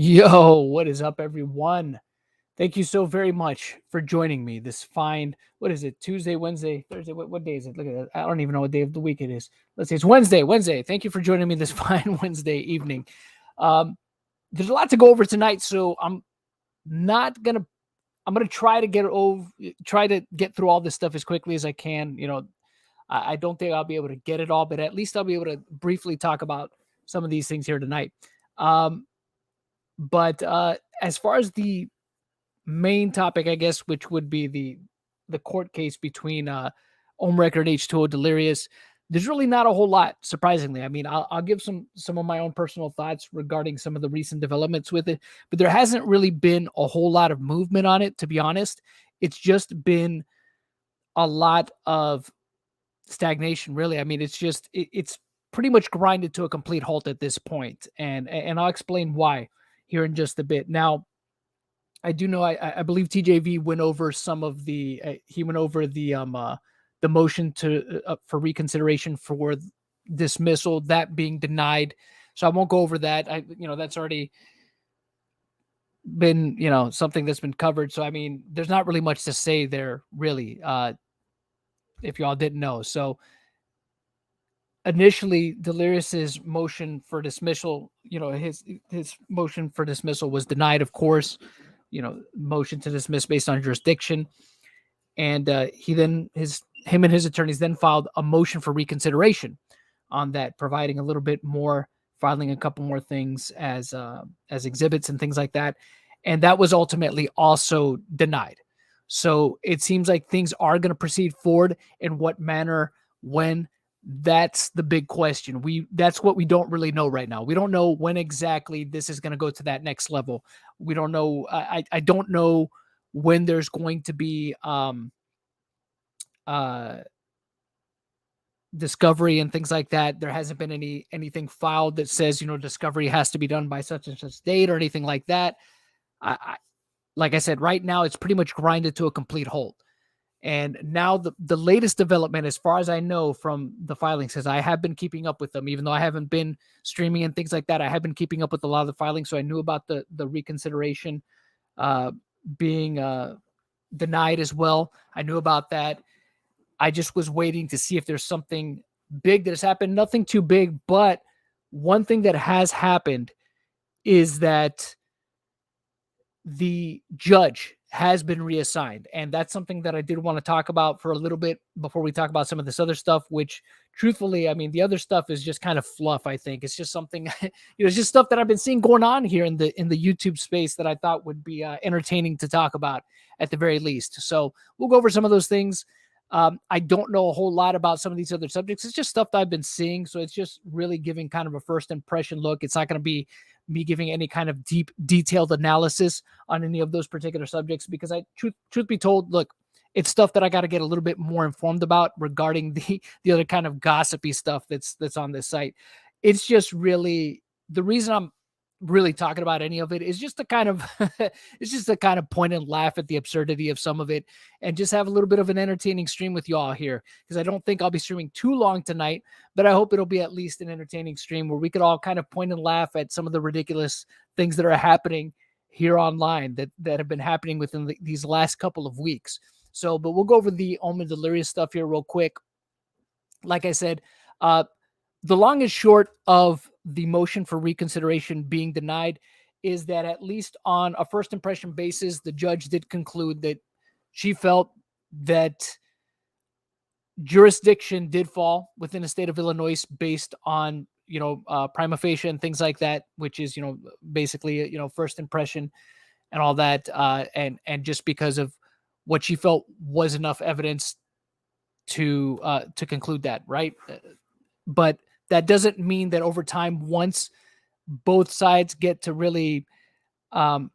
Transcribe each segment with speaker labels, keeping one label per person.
Speaker 1: Yo, what is up, everyone? Thank you so very much for joining me this fine, what is it, Tuesday, Wednesday, Thursday? What day is it? Look at that. I don't even know what day of the week it is. Let's see, it's Wednesday. Wednesday. Thank you for joining me this fine Wednesday evening. Um, there's a lot to go over tonight, so not gonna. I'm gonna try to get through all this stuff as quickly as I can. I don't think I'll be able to get it all, but at least I'll be able to briefly talk about some of these things here tonight. Um, but as far as the main topic, I guess, which would be the court case between Ohmwrecker and H2O Delirious, there's really not a whole lot, surprisingly. I mean, I'll give some of my own personal thoughts regarding some of the recent developments with it, but there hasn't really been a whole lot of movement on it, to be honest. It's just been a lot of stagnation, really. I mean, it's pretty much grinded to a complete halt at this point, and I'll explain why here in just a bit. Now, I do know I believe TJV went over some of he went over the motion to for reconsideration for dismissal, that being denied. So I won't go over that. That's already been, something that's been covered. So I mean, there's not really much to say there, really, if y'all didn't know. So initially, Delirious's motion for dismissal, his motion for dismissal was denied, of course. Motion to dismiss based on jurisdiction, and him and his attorneys then filed a motion for reconsideration on that, providing a little bit more, filing a couple more things as exhibits and things like that, and that was ultimately also denied. So it seems like things are going to proceed forward. In what manner, when? That's the big question. That's what we don't really know right now. We don't know when exactly this is going to go to that next level. We don't know. I don't know when there's going to be discovery and things like that. There hasn't been anything filed that says, discovery has to be done by such and such date or anything like that. Like I said, right now it's pretty much grinded to a complete halt. And now the latest development, as far as I know from the filings, says I have been keeping up with them, even though I haven't been streaming and things like that. I have been keeping up with a lot of the filings, so I knew about the reconsideration being denied as well. I knew about that. I just was waiting to see if there's something big that has happened. Nothing too big, but one thing that has happened is that the judge has been reassigned. And that's something that I did want to talk about for a little bit before we talk about some of this other stuff, which truthfully, I mean, the other stuff is just kind of fluff. I think it's just something, it's just stuff that I've been seeing going on here in the YouTube space that I thought would be entertaining to talk about at the very least. So we'll go over some of those things. I don't know a whole lot about some of these other subjects. It's just stuff that I've been seeing. So it's just really giving kind of a first impression look. It's not going to be me giving any kind of deep, detailed analysis on any of those particular subjects, because truth be told, look, it's stuff that I got to get a little bit more informed about regarding the other kind of gossipy stuff that's on this site. It's just really the reason I'm really talking about any of it is just to kind of it's just to kind of point and laugh at the absurdity of some of it, and just have a little bit of an entertaining stream with y'all here, because I don't think I'll be streaming too long tonight, but I hope it'll be at least an entertaining stream where we could all kind of point and laugh at some of the ridiculous things that are happening here online that have been happening within these last couple of weeks. So, but we'll go over the Omen Delirious stuff here real quick. Like I said, the long and short of the motion for reconsideration being denied is that, at least on a first impression basis, the judge did conclude that she felt that jurisdiction did fall within the state of Illinois based on, prima facie and things like that, which is, basically, first impression and all that. And just because of what she felt was enough evidence to conclude that, right? But that doesn't mean that over time, once both sides get to really fight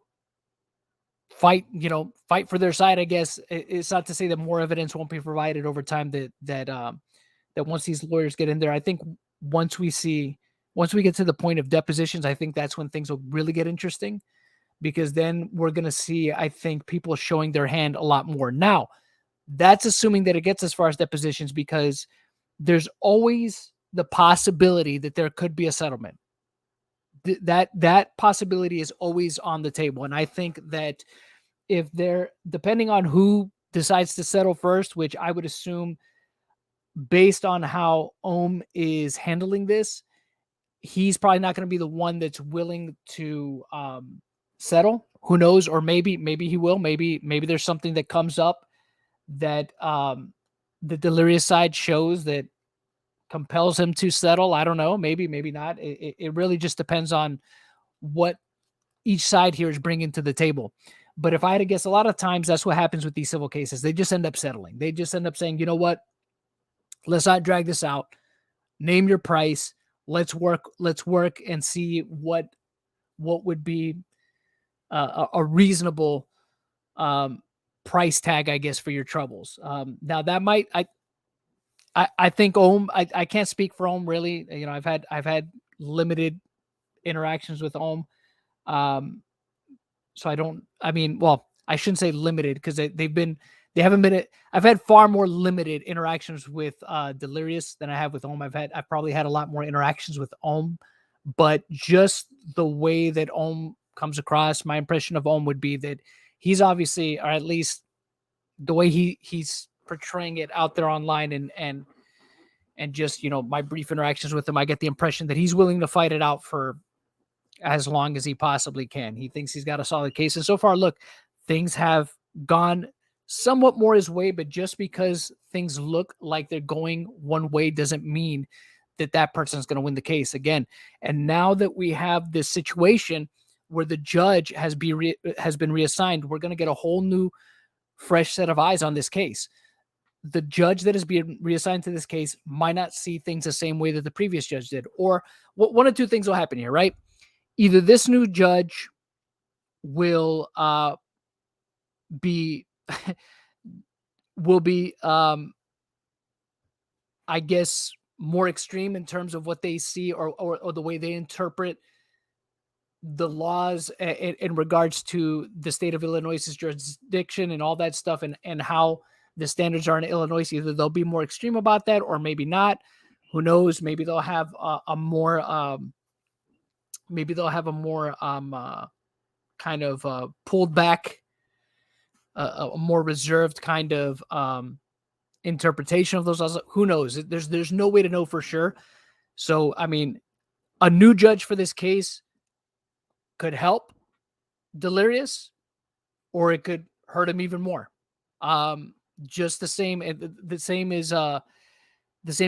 Speaker 1: for their side, I guess, it's not to say that more evidence won't be provided over time, that once these lawyers get in there. I think once we get to the point of depositions, I think that's when things will really get interesting, because then we're going to see, I think, people showing their hand a lot more. Now, that's assuming that it gets as far as depositions, because there's always the possibility that there could be a settlement. that possibility is always on the table. And I think that if they're, depending on who decides to settle first, which I would assume based on how Ohm is handling this, he's probably not going to be the one that's willing to settle. Who knows? Or maybe he will. Maybe there's something that comes up that the Delirious side shows that compels him to settle. I don't know. Maybe not. It really just depends on what each side here is bringing to the table. But if I had to guess, a lot of times that's what happens with these civil cases. They just end up settling. They just end up saying, you know what? Let's not drag this out. Name your price. Let's work and see what would be a reasonable price tag, I guess, for your troubles. Now that might, I think Ohm, I can't speak for Ohm really. You know, I've had limited interactions with Ohm. So I shouldn't say limited, because I've had far more limited interactions with Delirious than I have with Ohm. I've probably had a lot more interactions with Ohm, but just the way that Ohm comes across, my impression of Ohm would be that he's obviously, or at least the way he's portraying it out there online and just, you know, my brief interactions with him, I get the impression that he's willing to fight it out for as long as he possibly can. He thinks he's got a solid case. And so far, look, things have gone somewhat more his way, but just because things look like they're going one way doesn't mean that that person's going to win the case again. And now that we have this situation where the judge has been reassigned, we're going to get a whole new, fresh set of eyes on this case. The judge that is being reassigned to this case might not see things the same way that the previous judge did. Or one of two things will happen here, right? Either this new judge will be I guess more extreme in terms of what they see or the way they interpret the laws in regards to the state of Illinois' jurisdiction and all that stuff, and how the standards are in Illinois. Either they'll be more extreme about that, or maybe not. Who knows? Maybe they'll have a more kind of pulled back, a more reserved kind of interpretation of those laws. Who knows? There's no way to know for sure. So, I mean, a new judge for this case could help Delirious, or it could hurt him even more. Just the same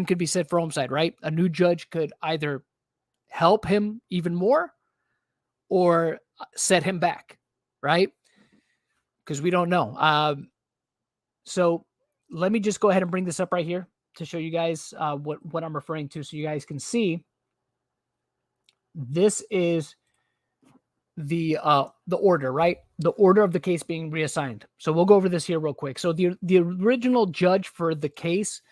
Speaker 1: could be said for Ohm's side, right? A new judge could either help him even more or set him back, right? Because we don't know. So let me just go ahead and bring this up right here to show you guys what I'm referring to, so you guys can see. This is the order, right? The order of the case being reassigned. So we'll go over this here real quick. So the original judge for the case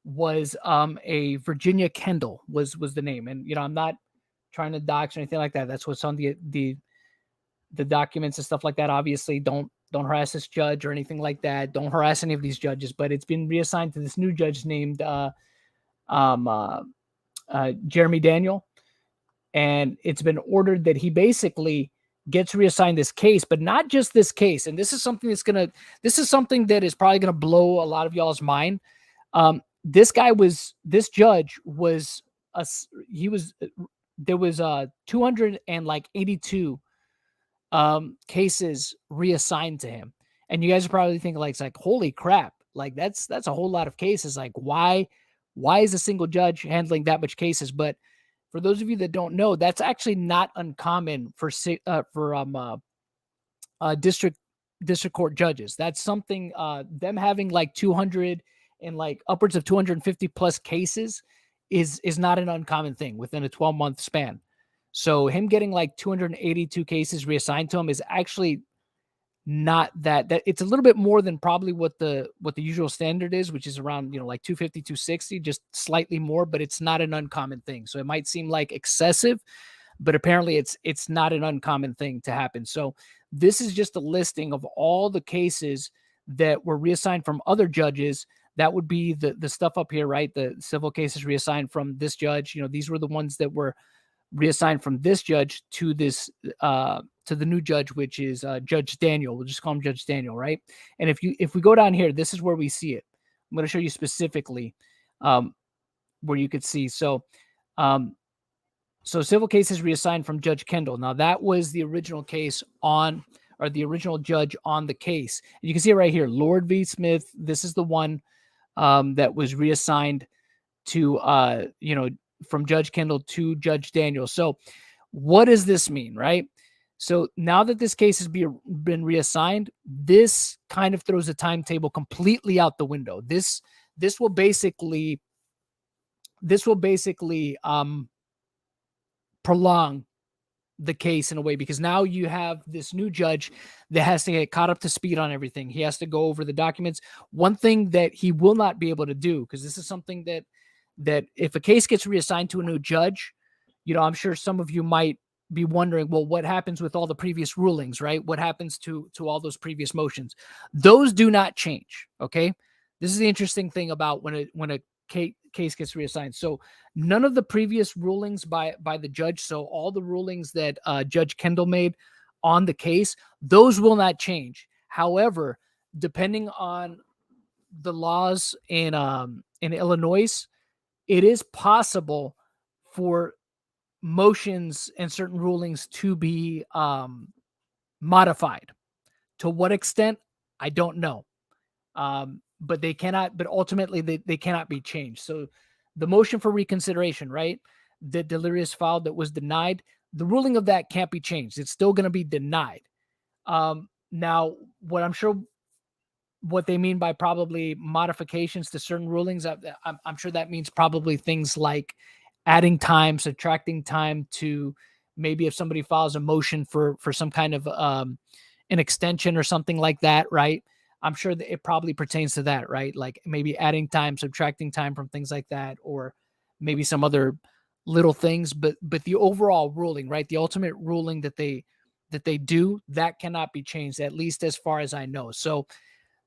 Speaker 1: was a Virginia Kendall was the name. And, you know, I'm not trying to dox or anything like that. That's what's on the documents and stuff like that. Obviously, don't harass this judge or anything like that. Don't harass any of these judges. But it's been reassigned to this new judge named Jeremy Daniel, and it's been ordered that he basically gets reassigned this case, but not just this case. And this is something that is probably gonna blow a lot of y'all's mind. This judge was there was 282 cases reassigned to him. And you guys are probably thinking like, it's like, holy crap, like that's a whole lot of cases. Like, why is a single judge handling that much cases? But for those of you that don't know, that's actually not uncommon for district court judges. That's something, them having like 200 and like upwards of 250 plus cases is not an uncommon thing within a 12-month span. So him getting like 282 cases reassigned to him is actually not that it's a little bit more than probably what the usual standard is, which is around, you know, like 250, 260, just slightly more, but it's not an uncommon thing. So it might seem like excessive, but apparently it's not an uncommon thing to happen. So this is just a listing of all the cases that were reassigned from other judges. That would be the stuff up here, right? The civil cases reassigned from this judge. You know, these were the ones that were reassigned from this judge to this to the new judge, which is Judge Daniel. We'll just call him Judge Daniel, right? And if we go down here, this is where we see it. I'm going to show you specifically where you could see. So civil case is reassigned from Judge Kendall. Now that was the original case or the original judge on the case. And you can see it right here, Lord v. Smith. This is the one that was reassigned to from Judge Kendall to Judge Daniel. So what does this mean, right? So now that this case has been reassigned, this kind of throws the timetable completely out the window. This will basically prolong the case in a way, because now you have this new judge that has to get caught up to speed on everything. He has to go over the documents. One thing that he will not be able to do, because this is something that if a case gets reassigned to a new judge, I'm sure some of you might be wondering, well, what happens with all the previous rulings, right? What happens to all those previous motions? Those do not change. Okay. This is the interesting thing about when a case gets reassigned. So none of the previous rulings by the judge, so all the rulings that Judge Kendall made on the case, those will not change. However, depending on the laws in Illinois, it is possible for motions and certain rulings to be modified. To what extent, I don't know. But they cannot, but ultimately they cannot be changed. So the motion for reconsideration, right, that Delirious filed that was denied, the ruling of that can't be changed. It's still going to be denied. Now, what they mean by probably modifications to certain rulings, I'm sure that means probably things like adding time, subtracting time to maybe if somebody files a motion for some kind of an extension or something like that, right? I'm sure that it probably pertains to that, right? Like maybe adding time, subtracting time from things like that, or maybe some other little things. But the overall ruling, right? The ultimate ruling that they do, that cannot be changed, at least as far as I know. So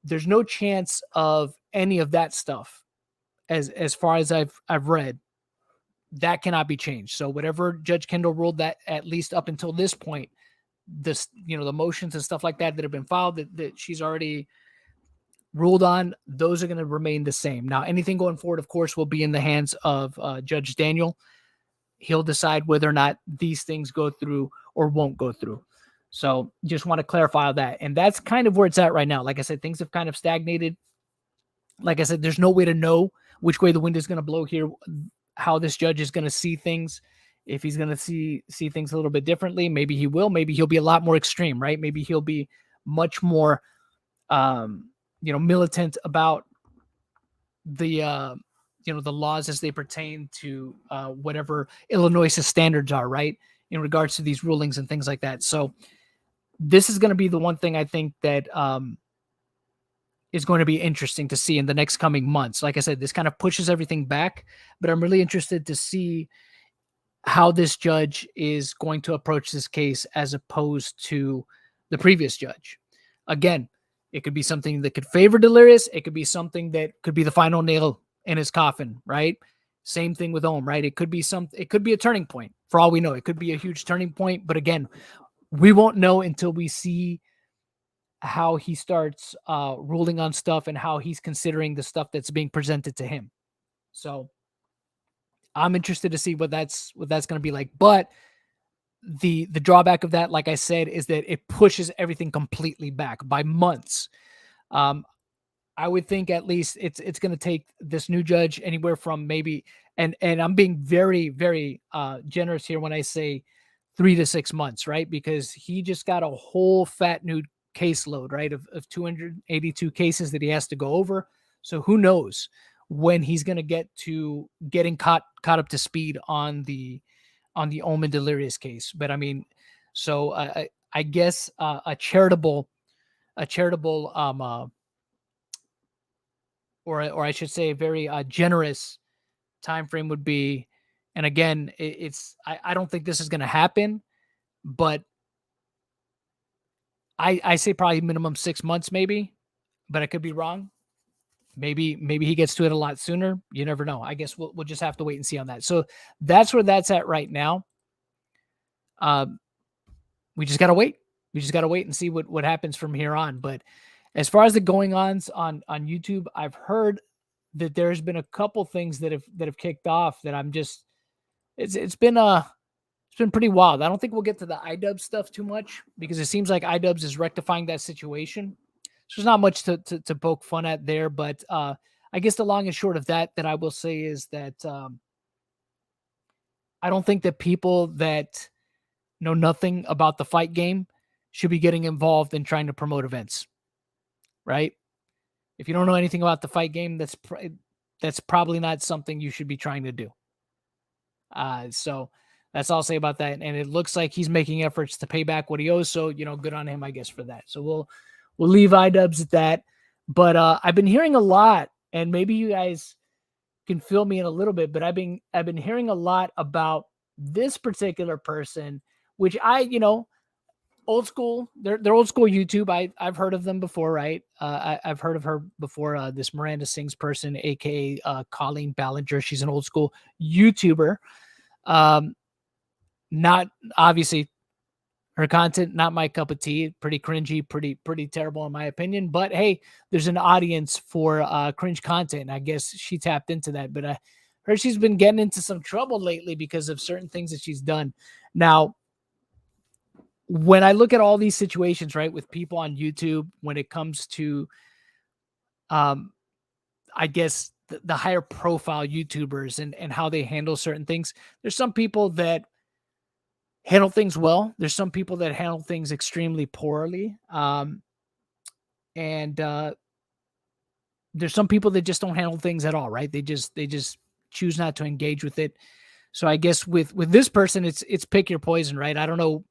Speaker 1: there's no chance of any of that stuff, as far as I've read, that cannot be changed. So whatever Judge Kendall ruled, that at least up until this point, this, the motions and stuff like that have been filed that she's already ruled on, those are going to remain the same. Now, anything going forward, of course, will be in the hands of Judge Daniel. He'll decide whether or not these things go through or won't go through. So just want to clarify that. And that's kind of where it's at right now. Like I said, things have kind of stagnated. Like I said, there's no way to know which way the wind is going to blow here, how this judge is going to see things. If he's going to see things a little bit differently, maybe he will. Maybe he'll be a lot more extreme, right? Maybe he'll be much more militant about the the laws as they pertain to whatever Illinois' standards are, right, in regards to these rulings and things like that. So this is going to be the one thing I think that is going to be interesting to see in the next coming months. Like I said, this kind of pushes everything back, but I'm really interested to see how this judge is going to approach this case as opposed to the previous judge. Again, it could be something that could favor Delirious. It could be something that could be the final nail in his coffin, right? Same thing with Ohm, right? It could be a turning point. For all we know, it could be a huge turning point. But again, we won't know until we see how he starts ruling on stuff and how he's considering the stuff that's being presented to him. So I'm interested to see what that's going to be like. But the drawback of that, like I said, is that it pushes everything completely back by months. I would think at least it's going to take this new judge anywhere from maybe, and I'm being very, very generous here when I say 3 to 6 months, right? Because he just got a whole fat new caseload, right, of 282 cases that he has to go over. So who knows when he's going to get to getting caught up to speed on the Ohm and Delirious case. But I mean, so I guess a charitable or I should say a very generous time frame would be, and again, I don't think this is going to happen, but I say probably minimum 6 months, maybe, but I could be wrong. Maybe he gets to it a lot sooner. You never know. I guess we'll just have to wait and see on that. So that's where that's at right now. We just got to wait. We just got to wait and see what happens from here on. But as far as the going-ons on YouTube, I've heard that there's been a couple things that have kicked off that I'm just it's been pretty wild. I don't think we'll get to the iDubbbz stuff too much because it seems like iDubbbz is rectifying that situation. So there's not much to poke fun at there, but I guess the long and short of that I will say is that I don't think that people that know nothing about the fight game should be getting involved in trying to promote events, right? If you don't know anything about the fight game, that's probably not something you should be trying to do. So that's all I'll say about that. And it looks like he's making efforts to pay back what he owes. So, good on him, I guess, for that. So we'll leave iDubbbz at that. But I've been hearing a lot, and maybe you guys can fill me in a little bit, but I've been hearing a lot about this particular person, which old school. They're old school YouTube. I've heard of them before, right? I've heard of her before. This MirandaSings person, aka Colleen Ballinger. She's an old school YouTuber. Not obviously her content, not my cup of tea. Pretty cringy, pretty terrible in my opinion. But hey, there's an audience for cringe content. I guess she tapped into that. But I heard she's been getting into some trouble lately because of certain things that she's done. Now, when I look at all these situations, right, with people on YouTube, when it comes to, I guess the higher profile YouTubers and how they handle certain things, there's some people that handle things well. There's some people that handle things extremely poorly. And there's some people that just don't handle things at all, right? They just choose not to engage with it. So I guess with this person, it's pick your poison, right? I don't know.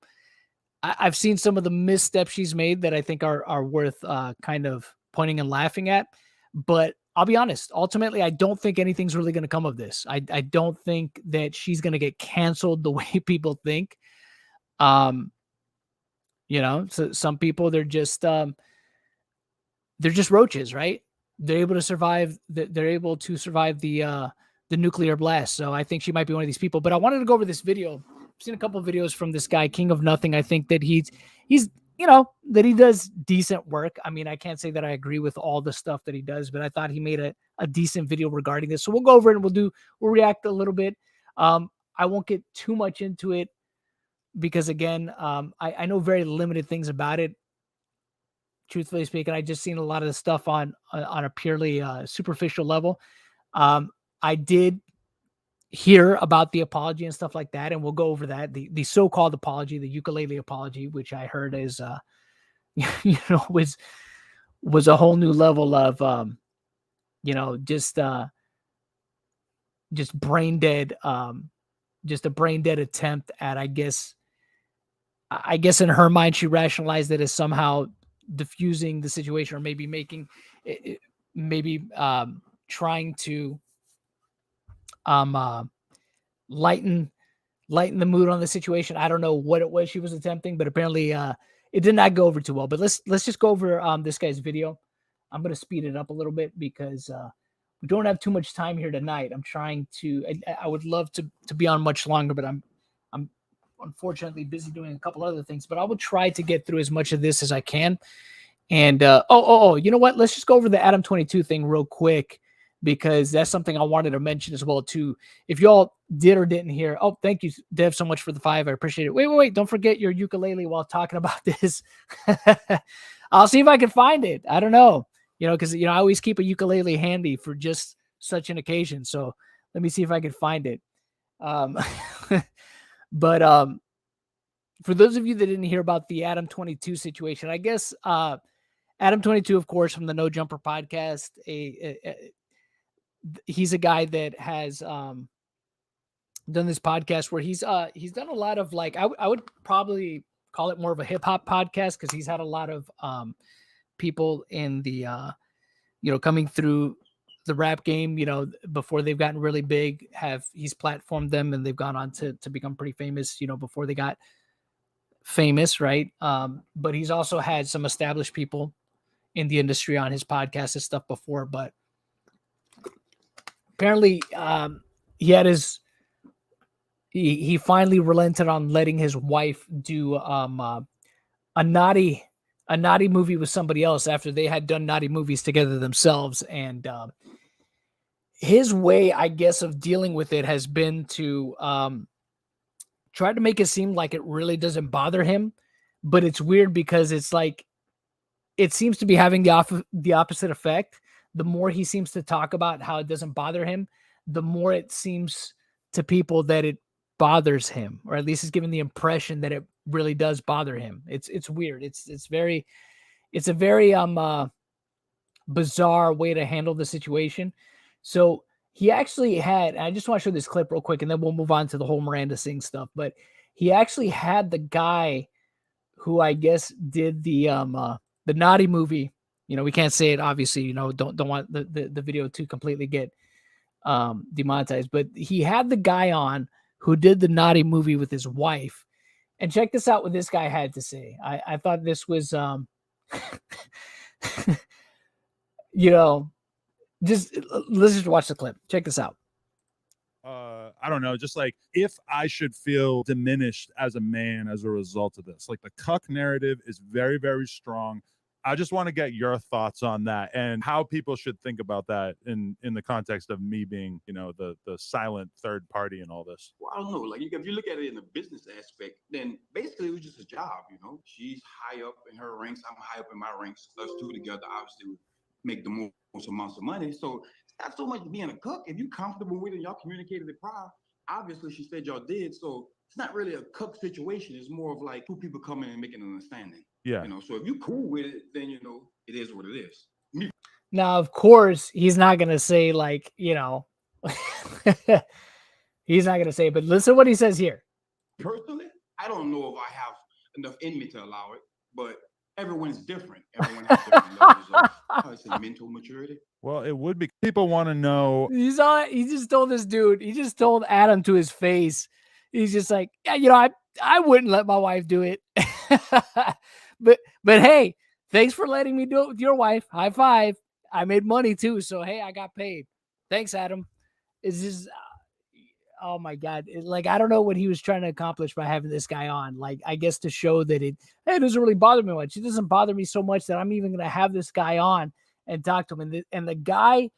Speaker 1: I've seen some of the missteps she's made that I think are worth kind of pointing and laughing at. But I'll be honest, ultimately, I don't think anything's really going to come of this. I don't think that she's going to get canceled the way people think. So some people, they're just roaches, right? They're able to survive. They're able to survive the nuclear blast. So I think she might be one of these people. But I wanted to go over this video. I've seen a couple of videos from this guy, King of Nothing. I think that he's that he does decent work. I mean, I can't say that I agree with all the stuff that he does, but I thought he made a decent video regarding this. So we'll go over it and we'll react a little bit. I won't get too much into it because again, I know very limited things about it. Truthfully speaking, I just seen a lot of the stuff on a purely superficial level. I did hear about the apology and stuff like that, and we'll go over that. The so-called apology, the ukulele apology, which I heard is was a whole new level of just brain dead, just a brain dead attempt at, I guess in her mind she rationalized it as somehow diffusing the situation, or maybe making trying to lighten the mood on the situation. I don't know what it was she was attempting, but apparently it did not go over too well. But let's just go over this guy's video. I'm going to speed it up a little bit because we don't have too much time here tonight. I'm trying to, I would love to be on much longer, but I'm unfortunately busy doing a couple other things, but I will try to get through as much of this as I can. And you know what? Let's just go over the Adam22 thing real quick, because that's something I wanted to mention as well too. If y'all did or didn't hear, thank you, Dev, so much for the 5. I appreciate it. Wait. Don't forget your ukulele while talking about this. I'll see if I can find it. I don't know, because I always keep a ukulele handy for just such an occasion. So let me see if I can find it. But for those of you that didn't hear about the Adam22 situation, I guess Adam22, of course, from the No Jumper podcast, he's a guy that has done this podcast where he's done a lot of, like, I would probably call it more of a hip hop podcast, because he's had a lot of people in the coming through the rap game, before they've gotten really big, he's platformed them and they've gone on to become pretty famous, before they got famous, right? But he's also had some established people in the industry on his podcast and stuff before, but apparently he had he finally relented on letting his wife do a naughty movie with somebody else after they had done naughty movies together themselves. And his way, I guess, of dealing with it has been to try to make it seem like it really doesn't bother him. But it's weird because it's like it seems to be having the opposite effect. The more he seems to talk about how it doesn't bother him, the more it seems to people that it bothers him, or at least is given the impression that it really does bother him. It's weird. It's a very bizarre way to handle the situation. So he actually had, I just want to show this clip real quick and then we'll move on to the whole Miranda Sings stuff, but he actually had the guy who I guess did the naughty movie. We can't say it, obviously, don't want the video to completely get demonetized, but he had the guy on who did the naughty movie with his wife. And check this out what this guy had to say. I thought this was just let's just watch the clip. Check this out.
Speaker 2: I don't know, just like if I should feel diminished as a man as a result of this. Like the cuck narrative is very, very strong. I just want to get your thoughts on that and how people should think about that in the context of me being, the silent third party in all this.
Speaker 3: Well, I don't know. Like, if you look at it in the business aspect, then basically it was just a job, She's high up in her ranks. I'm high up in my ranks. Us two together, obviously, would make the most amounts of money. So it's not so much being a cook. If you're comfortable with it, y'all communicated it prior. Obviously, she said y'all did. So it's not really a cook situation. It's more of like two people coming and making an understanding.
Speaker 2: Yeah.
Speaker 3: So if you're cool with it, then, it is what it is.
Speaker 1: Now, of course, he's not going to say like, he's not going to say, but listen to what he says here.
Speaker 3: Personally, I don't know if I have enough in me to allow it, but everyone's different. Everyone has different levels of, how to say, mental maturity.
Speaker 2: Well, it would be. People want to know.
Speaker 1: He just told this dude, he just told Adam to his face. He's just like, yeah, I wouldn't let my wife do it. but hey, thanks for letting me do it with your wife. High five. I made money too. So, hey, I got paid. Thanks, Adam. It's just, oh my God. I don't know what he was trying to accomplish by having this guy on. Like, I guess to show that it doesn't really bother me much. It doesn't bother me so much that I'm even going to have this guy on and talk to him. And the guy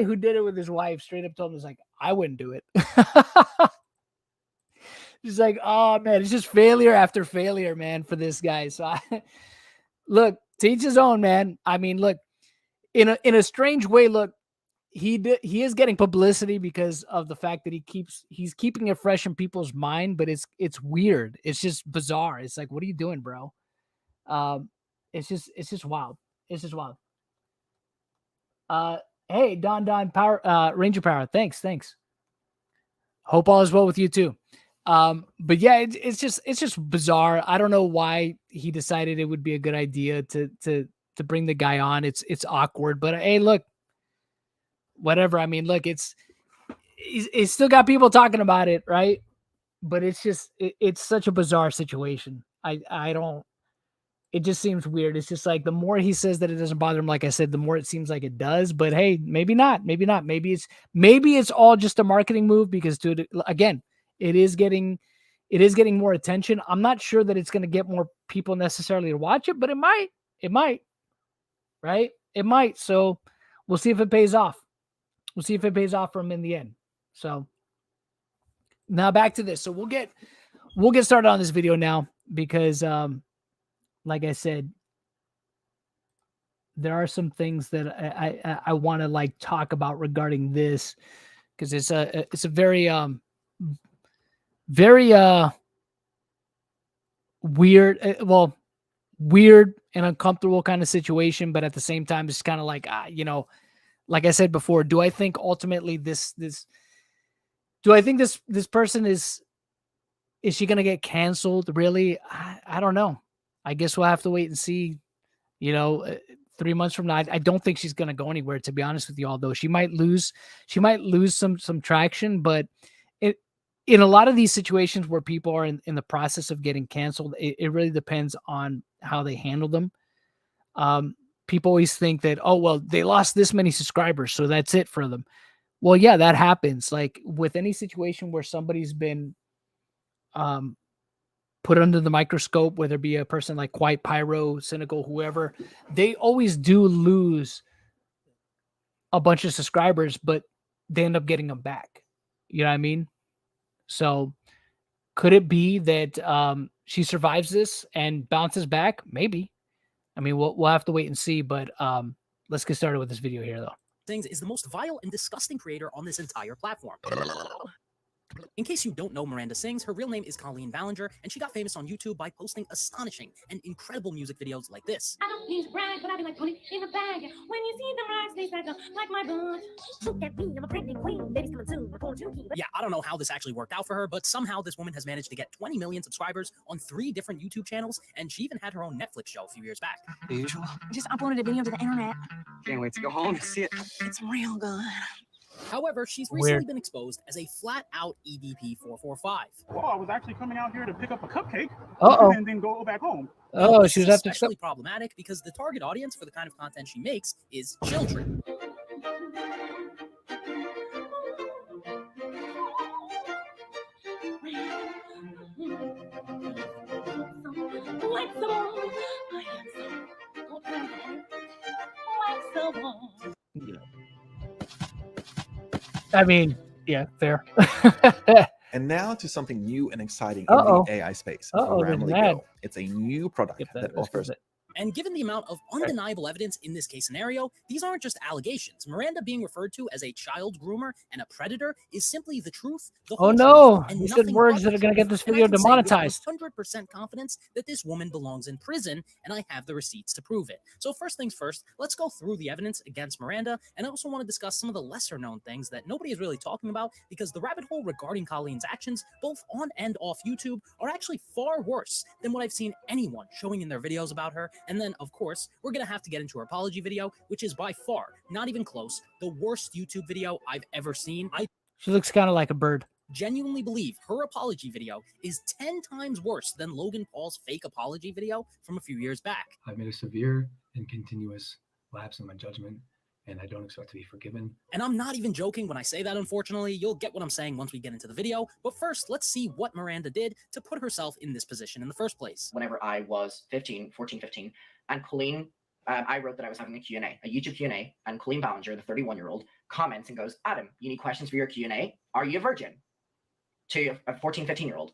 Speaker 1: who did it with his wife straight up told him, like, I wouldn't do it. He's like, oh man, it's just failure after failure, man, for this guy. So look, to each his own, man. I mean, look, in a strange way, look, he is getting publicity because of the fact that he's keeping it fresh in people's mind, but it's weird. It's just bizarre. It's like, what are you doing, bro? It's just wild. It's just wild. Hey, Don Power, Ranger Power. Thanks. Hope all is well with you too. But yeah, it's just bizarre. I don't know why he decided it would be a good idea to bring the guy on. It's awkward, but hey, look, whatever. I mean, look, it's still got people talking about it, right? But it's just, it's such a bizarre situation. It just seems weird. It's just like the more he says that it doesn't bother him, like I said, the more it seems like it does. But hey, maybe not. Maybe it's all just a marketing move because, dude, again, it is getting more attention. I'm not sure that it's going to get more people necessarily to watch it, but it might, right? It might. So we'll see if it pays off. We'll see if it pays off for him in the end. So now back to this. So we'll get started on this video now because, like I said, there are some things that I want to like talk about regarding this because it's a very weird and uncomfortable kind of situation, but at the same time, it's kind of like like I said before, do I think ultimately this person is she gonna get canceled? Really, I don't know. I guess we'll have to wait and see, 3 months from now. I don't think she's going to go anywhere, to be honest with you, although she might lose some traction, but in a lot of these situations where people are in the process of getting canceled, it really depends on how they handle them. People always think that, oh, well, they lost this many subscribers, so that's it for them. Well, yeah, that happens. Like with any situation where somebody's been put under the microscope, whether it be a person like Quiet Pyro, Cynical, whoever, they always do lose a bunch of subscribers, but they end up getting them back. You know what I mean? So could it be that she survives this and bounces back? Maybe. I mean, we'll have to wait and see, but let's get started with this video here, though.
Speaker 4: Things is the most vile and disgusting creator on this entire platform. In case you don't know MirandaSings, her real name is Colleen Ballinger, and she got famous on YouTube by posting astonishing and incredible music videos like this.
Speaker 5: I don't need to brag, but I be like, put it in the bag. When you see the rocks, they stack up like my blood. Look at me, I'm a pregnant queen. Baby's coming soon. Report to me.
Speaker 4: Yeah, I don't know how this actually worked out for her, but somehow this woman has managed to get 20 million subscribers on 3 different YouTube channels, and she even had her own Netflix show a few years back.
Speaker 6: The usual.
Speaker 5: I just uploaded a video to the internet.
Speaker 6: Can't wait to go home to see it.
Speaker 5: It's real good.
Speaker 4: However, she's recently been exposed as a flat-out EDP 445.
Speaker 7: Well, I was actually coming out here to pick up a cupcake and then go back home.
Speaker 1: Oh,
Speaker 4: This
Speaker 1: she
Speaker 4: is
Speaker 1: was after
Speaker 4: especially problematic because the target audience for the kind of content she makes is children.
Speaker 1: I mean, yeah, fair.
Speaker 8: And now to something new and exciting
Speaker 1: Uh-oh.
Speaker 8: in the AI space.
Speaker 1: Uh-oh, there's
Speaker 8: Grammarly
Speaker 1: an ad.
Speaker 8: Go. It's a new product
Speaker 1: Skip
Speaker 8: that
Speaker 1: let's
Speaker 8: offers
Speaker 1: skip it.
Speaker 4: And given the amount of undeniable evidence in this case scenario, these aren't just allegations. Miranda being referred to as a child groomer and a predator is simply the truth. The
Speaker 1: Oh
Speaker 4: whole
Speaker 1: no,
Speaker 4: truth, and
Speaker 1: you said
Speaker 4: nothing
Speaker 1: words
Speaker 4: but
Speaker 1: that are
Speaker 4: the
Speaker 1: going to get
Speaker 4: truth.
Speaker 1: this
Speaker 4: And I
Speaker 1: video
Speaker 4: can say with
Speaker 1: demonetized.
Speaker 4: 100% confidence that this woman belongs in prison, and I have the receipts to prove it. So first things first, let's go through the evidence against Miranda, and I also want to discuss some of the lesser known things that nobody is really talking about, because the rabbit hole regarding Colleen's actions, both on and off YouTube, are actually far worse than what I've seen anyone showing in their videos about her. And then, of course, we're going to have to get into her apology video, which is by far, not even close, the worst YouTube video I've ever seen. I
Speaker 1: She looks kind of like a bird.
Speaker 4: genuinely believe her apology video is 10 times worse than Logan Paul's fake apology video from a few years back.
Speaker 9: I've made a severe and continuous lapse in my judgment, and I don't expect to be forgiven.
Speaker 4: And I'm not even joking when I say that, unfortunately. You'll get what I'm saying once we get into the video. But first, let's see what Miranda did to put herself in this position in the first place.
Speaker 10: Whenever I was 15, and Colleen, I wrote that I was having a Q&A, a YouTube Q&A, and Colleen Ballinger, the 31-year-old, comments and goes, Adam, you need questions for your Q&A? Are you a virgin? To a 14, 15-year-old.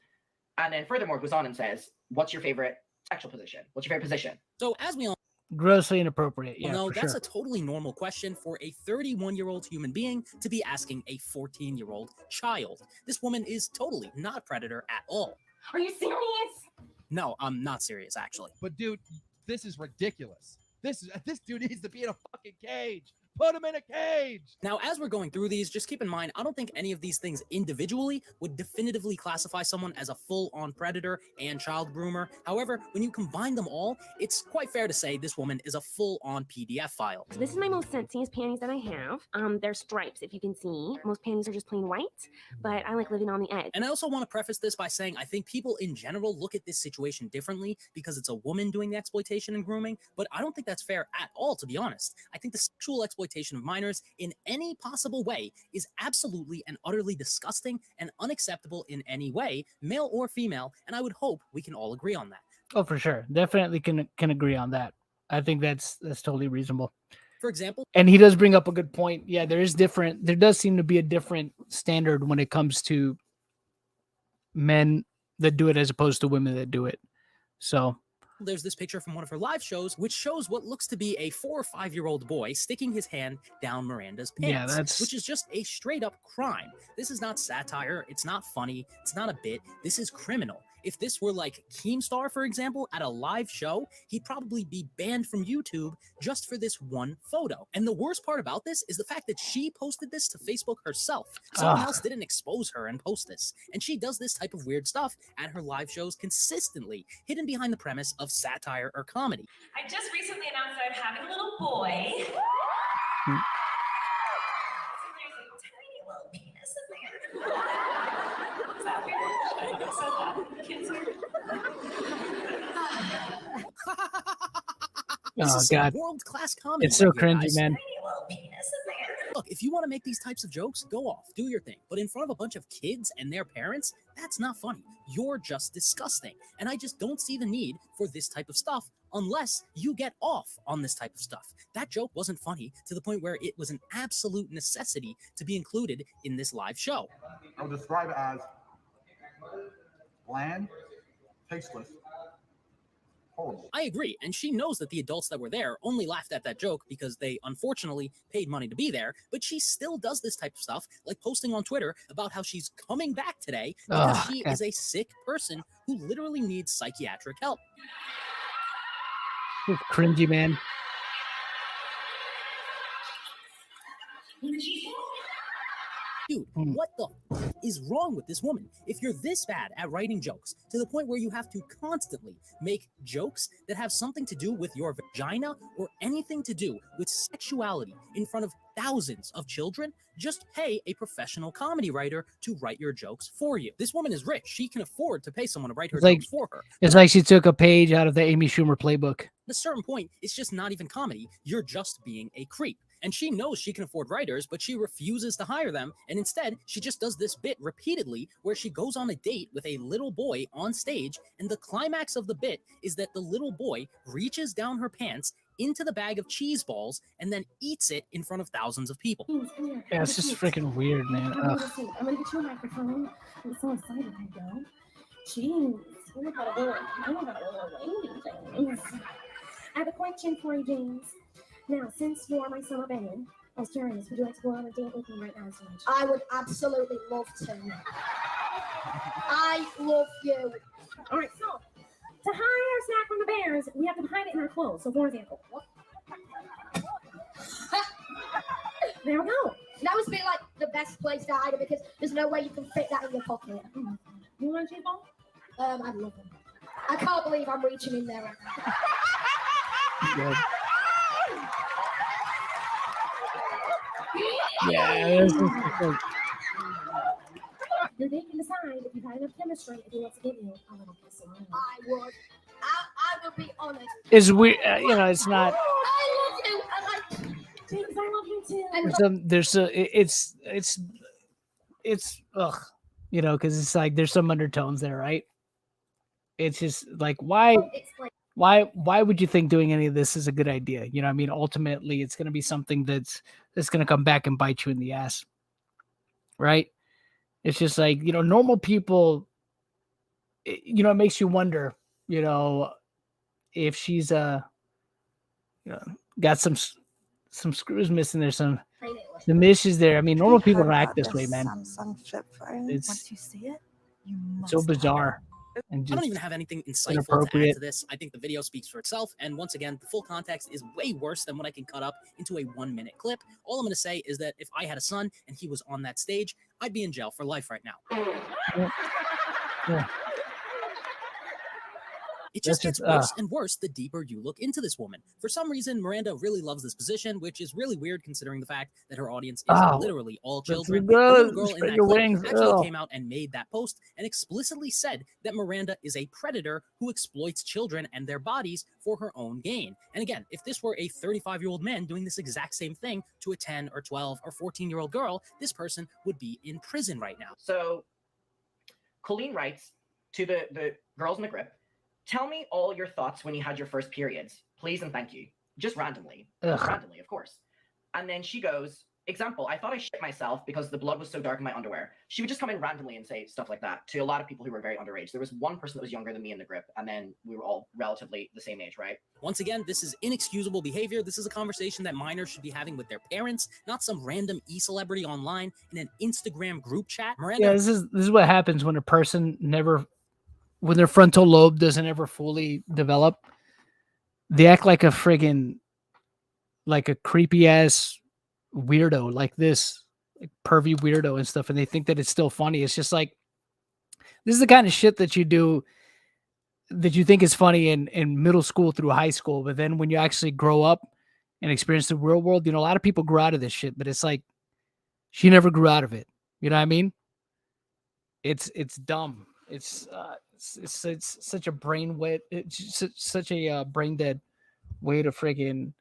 Speaker 10: And then furthermore goes on and says, what's your favorite sexual position? What's your favorite position?
Speaker 4: So as we all
Speaker 1: Grossly inappropriate. Yeah,
Speaker 4: know,
Speaker 1: for
Speaker 4: that's
Speaker 1: sure.
Speaker 4: a totally normal question for a 31-year-old human being to be asking a 14-year-old child. This woman is totally not a predator at all.
Speaker 5: Are you serious?
Speaker 4: No, I'm not serious, actually.
Speaker 11: But dude, this is ridiculous. This dude needs to be in a fucking cage. Put him in a cage.
Speaker 4: Now, as we're going through these, just keep in mind, I don't think any of these things individually would definitively classify someone as a full-on predator and child groomer. However, when you combine them all, it's quite fair to say this woman is a full-on PDF file.
Speaker 5: So this is my most sexiest panties that I have. They're stripes, if you can see. Most panties are just plain white, but I like living on the edge.
Speaker 4: And I also want to preface this by saying I think people in general look at this situation differently because it's a woman doing the exploitation and grooming, but I don't think that's fair at all, to be honest. I think the sexual exploitation of minors in any possible way is absolutely and utterly disgusting and unacceptable in any way, male or female, and I would hope we can all agree on that.
Speaker 1: Oh, for sure. Definitely can agree on that. I think that's totally reasonable.
Speaker 4: For example,
Speaker 1: And he does bring up a good point. Yeah, there does seem to be a different standard when it comes to men that do it as opposed to women that do it. So
Speaker 4: there's this picture from one of her live shows, which shows what looks to be a 4 or 5-year-old boy sticking his hand down Miranda's pants,
Speaker 1: that's-
Speaker 4: which is just a straight up crime. This is not satire. It's not funny. It's not a bit. This is criminal. If this were like Keemstar, for example, at a live show, he'd probably be banned from YouTube just for this one photo. And the worst part about this is the fact that she posted this to Facebook herself. Someone else didn't expose her and post this. And she does this type of weird stuff at her live shows consistently, hidden behind the premise of satire or comedy.
Speaker 12: I just recently announced that I'm having a little boy. So there's a tiny little penis in there. Is that weird? I think so. Kids are...
Speaker 4: This
Speaker 1: Oh
Speaker 4: is some
Speaker 1: God,
Speaker 4: world-class comedy.
Speaker 1: it's so
Speaker 4: right here,
Speaker 1: cringy,
Speaker 4: guys.
Speaker 1: man.
Speaker 12: Tiny little penis in there.
Speaker 4: Look, if you want to make these types of jokes, go off, do your thing. But in front of a bunch of kids and their parents, that's not funny. You're just disgusting. And I just don't see the need for this type of stuff unless you get off on this type of stuff. That joke wasn't funny to the point where it was an absolute necessity to be included in this live show.
Speaker 7: I would describe it as bland, tasteless, horrible.
Speaker 4: I agree, and she knows that the adults that were there only laughed at that joke because they unfortunately paid money to be there, but she still does this type of stuff, like posting on Twitter about how she's coming back today because she is a sick person who literally needs psychiatric help.
Speaker 1: It's cringy, man.
Speaker 4: Dude, what the f is wrong with this woman? If you're this bad at writing jokes to the point where you have to constantly make jokes that have something to do with your vagina or anything to do with sexuality in front of thousands of children, just pay a professional comedy writer to write your jokes for you. This woman is rich. She can afford to pay someone to write her jokes for her.
Speaker 1: It's like she took a page out of the Amy Schumer playbook.
Speaker 4: At a certain point, it's just not even comedy. You're just being a creep. And she knows she can afford writers, but she refuses to hire them. And instead, she just does this bit repeatedly where she goes on a date with a little boy on stage. And the climax of the bit is that the little boy reaches down her pants into the bag of cheese balls and then eats it in front of thousands of people.
Speaker 1: Yeah, it's just freaking weird, man.
Speaker 5: I'm gonna get you a microphone. I'm so excited I go. Jeez, I know how to do it. I know how to do it. I have a question for you, James. Now, since you are my summer band, I was curious, would you like to go on a date with me right now, stage?
Speaker 13: I would absolutely love to. I love you.
Speaker 5: All right, so to hide our snack from the bears, we have to hide it in our clothes. So, for example, there we go.
Speaker 13: That would be like the best place to hide it because there's no way you can fit that in your pocket.
Speaker 5: You want a cheese ball?
Speaker 13: I'd love them. I can't believe I'm reaching in there right now.
Speaker 1: Yeah, this is
Speaker 5: Your date can decide if you've had enough chemistry if he wants to give you a little kiss.
Speaker 13: I would. I would be honored.
Speaker 1: It's weird, you know. It's not.
Speaker 13: I love you.
Speaker 5: James, I love you too.
Speaker 1: It's ugh, you know, because it's like there's some undertones there, right? It's just like why would you think doing any of this is a good idea? You know, I mean, ultimately, it's going to be something that's going to come back and bite you in the ass, right? It's just like, you know, normal people. You know, it makes you wonder, you know, if she's you know, got some screws missing. There's some issues there. I mean, normal people don't act this way, man. It's
Speaker 14: Once you see it, you must
Speaker 1: so bizarre. And
Speaker 4: I don't even have anything insightful to add to this. I think the video speaks for itself. And once again, the full context is way worse than what I can cut up into a 1-minute clip. All I'm going to say is that if I had a son and he was on that stage, I'd be in jail for life right now.
Speaker 1: Yeah.
Speaker 4: It just gets worse and worse the deeper you look into this woman. For some reason, Miranda really loves this position, which is really weird considering the fact that her audience is literally all children. The little girl in that clip actually came out and made that post and explicitly said that Miranda is a predator who exploits children and their bodies for her own gain. And again, if this were a 35-year-old man doing this exact same thing to a 10 or 12 or 14-year-old girl, this person would be in prison right now.
Speaker 10: So Colleen writes to the girls in the grip, tell me all your thoughts when you had your first periods, please and thank you. Just randomly. Randomly, of course. And then she goes, example, I thought I shit myself because the blood was so dark in my underwear. She would just come in randomly and say stuff like that to a lot of people who were very underage. There was one person that was younger than me in the grip, and then we were all relatively the same age, right?
Speaker 4: Once again, this is inexcusable behavior. This is a conversation that minors should be having with their parents, not some random e-celebrity online in an Instagram group chat. Miranda,
Speaker 1: yeah, this is what happens when a person when their frontal lobe doesn't ever fully develop. They act like a friggin' like a creepy ass weirdo, like this, like pervy weirdo and stuff, and they think that it's still funny. It's just like, this is the kind of shit that you do that you think is funny in middle school through high school, but then when you actually grow up and experience the real world, you know, a lot of people grow out of this shit, but it's like she never grew out of it. You know what I mean? It's dumb. It's such a brain wet. It's such a brain dead way to friggin'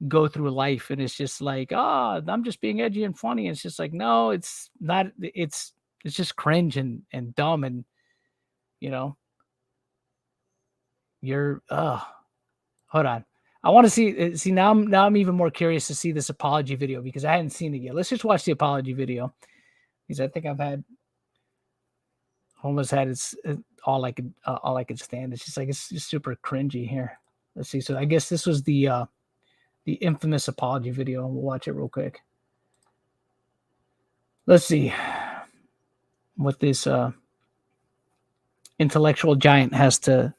Speaker 1: go through life, and it's just like, oh, I'm just being edgy and funny. It's just like, no, it's not. It's just cringe and dumb, and you know, you're hold on. I want to see now I'm even more curious to see this apology video because I hadn't seen it yet. Let's just watch the apology video because I think I've had almost had it's all I could stand. It's just like it's just super cringy here. Let's see. So I guess this was the infamous apology video. We'll watch it real quick. Let's see what this intellectual giant has to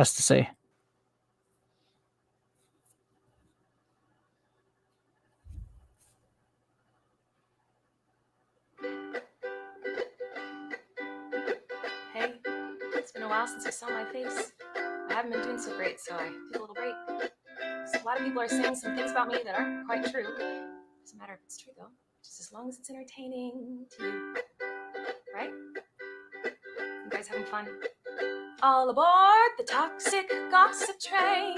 Speaker 1: say.
Speaker 15: Hey, it's been a while since I saw my face. I haven't been doing so great, so I took a little break. So a lot of people are saying some things about me that aren't quite true. Doesn't matter if it's true though, just as long as it's entertaining to you. Right? You guys having fun? All aboard the toxic gossip train.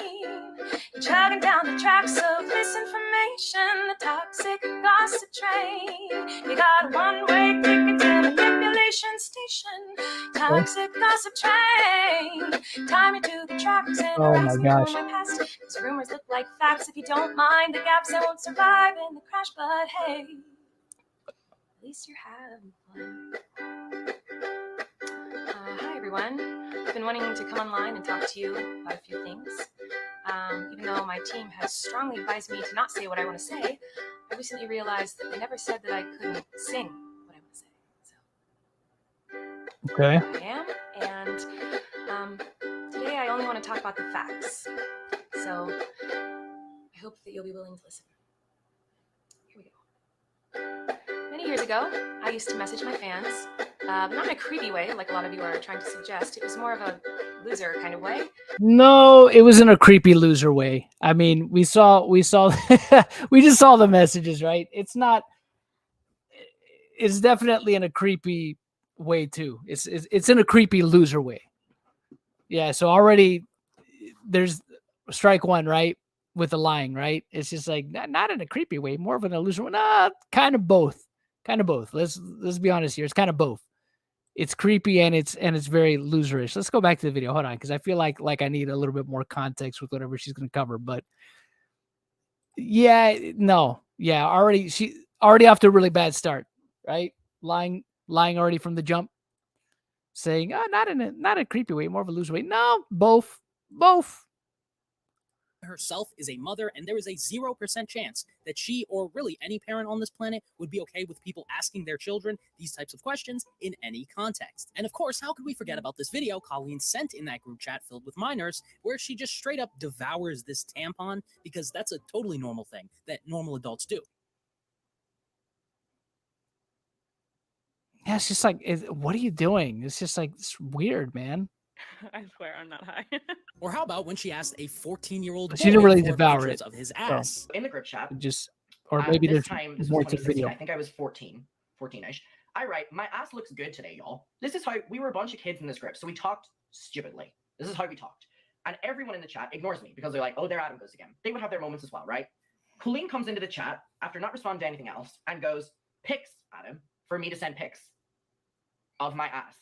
Speaker 15: You're chugging down the tracks of misinformation. The toxic gossip train. You got a one-way ticket to manipulation station. Toxic gossip train. Tie me to the tracks and harass me for my past. These rumors look like facts. If you don't mind the gaps, I won't survive in the crash. But hey, at least you're having fun. Hi everyone. I've been wanting to come online and talk to you about a few things. Even though my team has strongly advised me to not say what I want to say, I recently realized that they never said that I couldn't sing what I want to say. So
Speaker 1: Okay.
Speaker 15: I am, and today I only want to talk about the facts. So I hope that you'll be willing to listen. Here we go. Many years ago, I used to message my fans, but not in a creepy way like a lot of you are trying to suggest. It was more of a loser kind of way.
Speaker 1: No, it was in a creepy loser way. I mean, we saw we just saw the messages, right? It's definitely in a creepy way too. It's in a creepy loser way. Yeah, so already there's strike one, right? With the lying, right? It's just like not in a creepy way, more of an illusion way. Nah, kind of both. Kind of both. Let's be honest here. It's kind of both. It's creepy and it's very loserish. Let's go back to the video. Hold on, because I feel like I need a little bit more context with whatever she's going to cover. But yeah, no, yeah, she already off to a really bad start, right? Lying already from the jump, saying not in a creepy way, more of a loser way. No, both.
Speaker 4: Herself is a mother, and there is a 0% chance that she, or really any parent on this planet, would be okay with people asking their children these types of questions in any context. And of course, how could we forget about this video Colleen sent in that group chat filled with minors, where she just straight up devours this tampon, because that's a totally normal thing that normal adults do.
Speaker 1: Yeah, it's just like, what are you doing? It's just like, it's weird, man.
Speaker 16: I swear I'm not high.
Speaker 4: Or how about when she asked a 14-year-old
Speaker 1: She didn't really
Speaker 4: for
Speaker 1: devour
Speaker 4: pictures
Speaker 1: it
Speaker 4: of his ass?
Speaker 10: In the group chat,
Speaker 1: Just, or maybe
Speaker 10: this
Speaker 1: there's
Speaker 10: time, this
Speaker 1: more
Speaker 10: was
Speaker 1: to the
Speaker 10: 2016,
Speaker 1: video.
Speaker 10: I think I was 14-ish. I write, my ass looks good today, y'all. This is how we were a bunch of kids in this group, so we talked stupidly. This is how we talked. And everyone in the chat ignores me because they're like, oh, there Adam goes again. They would have their moments as well, right? Colleen comes into the chat after not responding to anything else and goes, pics, Adam, for me to send pics of my ass.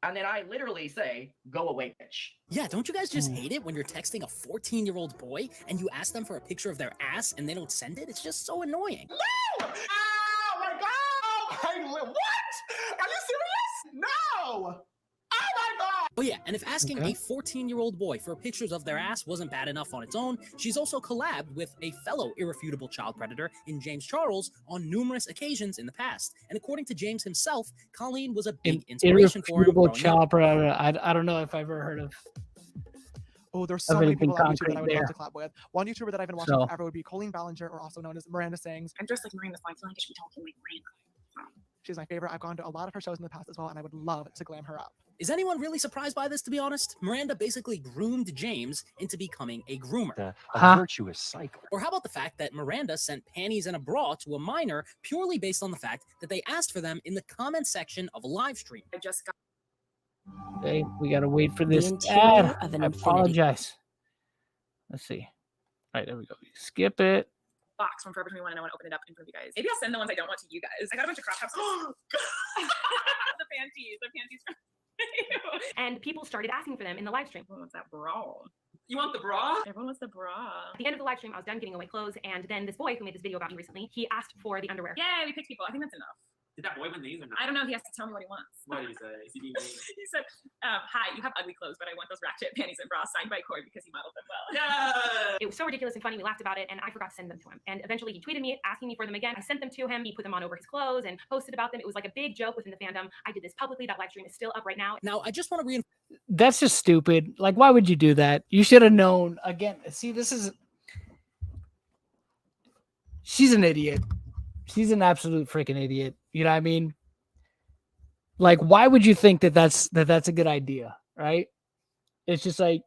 Speaker 10: And then I literally say, go away, bitch.
Speaker 4: Yeah, don't you guys just hate it when you're texting a 14-year-old boy and you ask them for a picture of their ass and they don't send it? It's just so annoying.
Speaker 17: No! Oh my God! What? Are you serious? No! Oh my God!
Speaker 4: Oh yeah, and if asking a 14-year-old boy for pictures of their ass wasn't bad enough on its own, she's also collabed with a fellow irrefutable child predator in James Charles on numerous occasions in the past. And according to James himself, Colleen was a big inspiration for him.
Speaker 1: Irrefutable child predator. I don't know if I've ever heard of.
Speaker 7: Oh, there's so many people on YouTube that I would love
Speaker 1: there.
Speaker 7: to collab with. One YouTuber that I've been watching forever would be Colleen Ballinger, or also known as MirandaSings.
Speaker 18: I'm just like Miranda, so I feel like I should be talking like Miranda.
Speaker 7: She's my favorite. I've gone to a lot of her shows in the past as well, and I would love to glam her up.
Speaker 4: Is anyone really surprised by this, to be honest? Miranda basically groomed James into becoming a groomer.
Speaker 19: A virtuous cycle.
Speaker 4: Or how about the fact that Miranda sent panties and a bra to a minor purely based on the fact that they asked for them in the comment section of a live stream?
Speaker 18: I just got...
Speaker 1: Okay, we gotta wait for this
Speaker 18: interior
Speaker 1: ad.
Speaker 18: of an
Speaker 1: I
Speaker 18: infinity.
Speaker 1: apologize. Let's see. right, there we go. Skip it.
Speaker 18: Box from Forever 21 and I want to open it up in front of you guys. Maybe I'll send the ones I don't want to you guys. I got a bunch of crop tops. The panties from
Speaker 15: And people started asking for them in the live stream.
Speaker 18: What's that bra? You want the bra? Everyone wants the bra.
Speaker 15: At the end of the live stream, I was done giving away clothes, and then this boy who made this video about me recently, he asked for the underwear.
Speaker 18: Yay, we picked people. I think that's enough.
Speaker 19: Did that boy win these or not?
Speaker 18: I don't know. He has to tell me what he wants.
Speaker 19: What did he say? Is he being mean?
Speaker 18: He said, hi, you have ugly clothes, but I want those ratchet panties and bras signed by Corey because he modeled them well.
Speaker 19: Yeah!
Speaker 15: It was so ridiculous and funny. We laughed about it, and I forgot to send them to him. And eventually he tweeted me asking me for them again. I sent them to him. He put them on over his clothes and posted about them. It was like a big joke within the fandom. I did this publicly. That live stream is still up right now.
Speaker 4: Now, I just want to reinforce.
Speaker 1: That's just stupid. Like, why would you do that? You should have known. Again, see, this is... She's an idiot. She's an absolute freaking idiot. You know what I mean? Like, why would you think that that's a good idea, right? It's just like,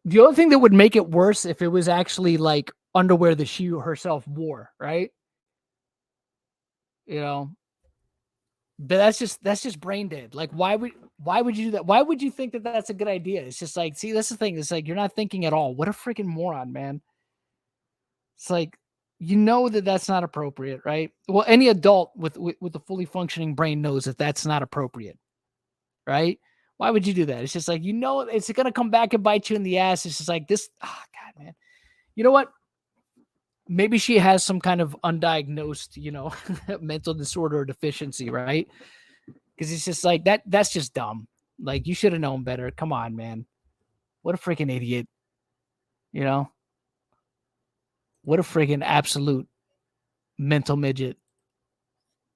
Speaker 1: the only thing that would make it worse if it was actually like underwear that she herself wore, right? You know, but that's just brain dead. Like, why would you do that? Why would you think that that's a good idea? It's just like, see, that's the thing. It's like, you're not thinking at all. What a freaking moron, man. It's like, you know that that's not appropriate, right? Well, any adult with a fully functioning brain knows that that's not appropriate, right? Why would you do that? It's just like, you know, it's going to come back and bite you in the ass. It's just like this. Oh, God, man. You know what? Maybe she has some kind of undiagnosed, you know, mental disorder or deficiency, right? Because it's just like that's just dumb. Like, you should have known better. Come on, man. What a freaking idiot. You know? What a friggin' absolute mental midget.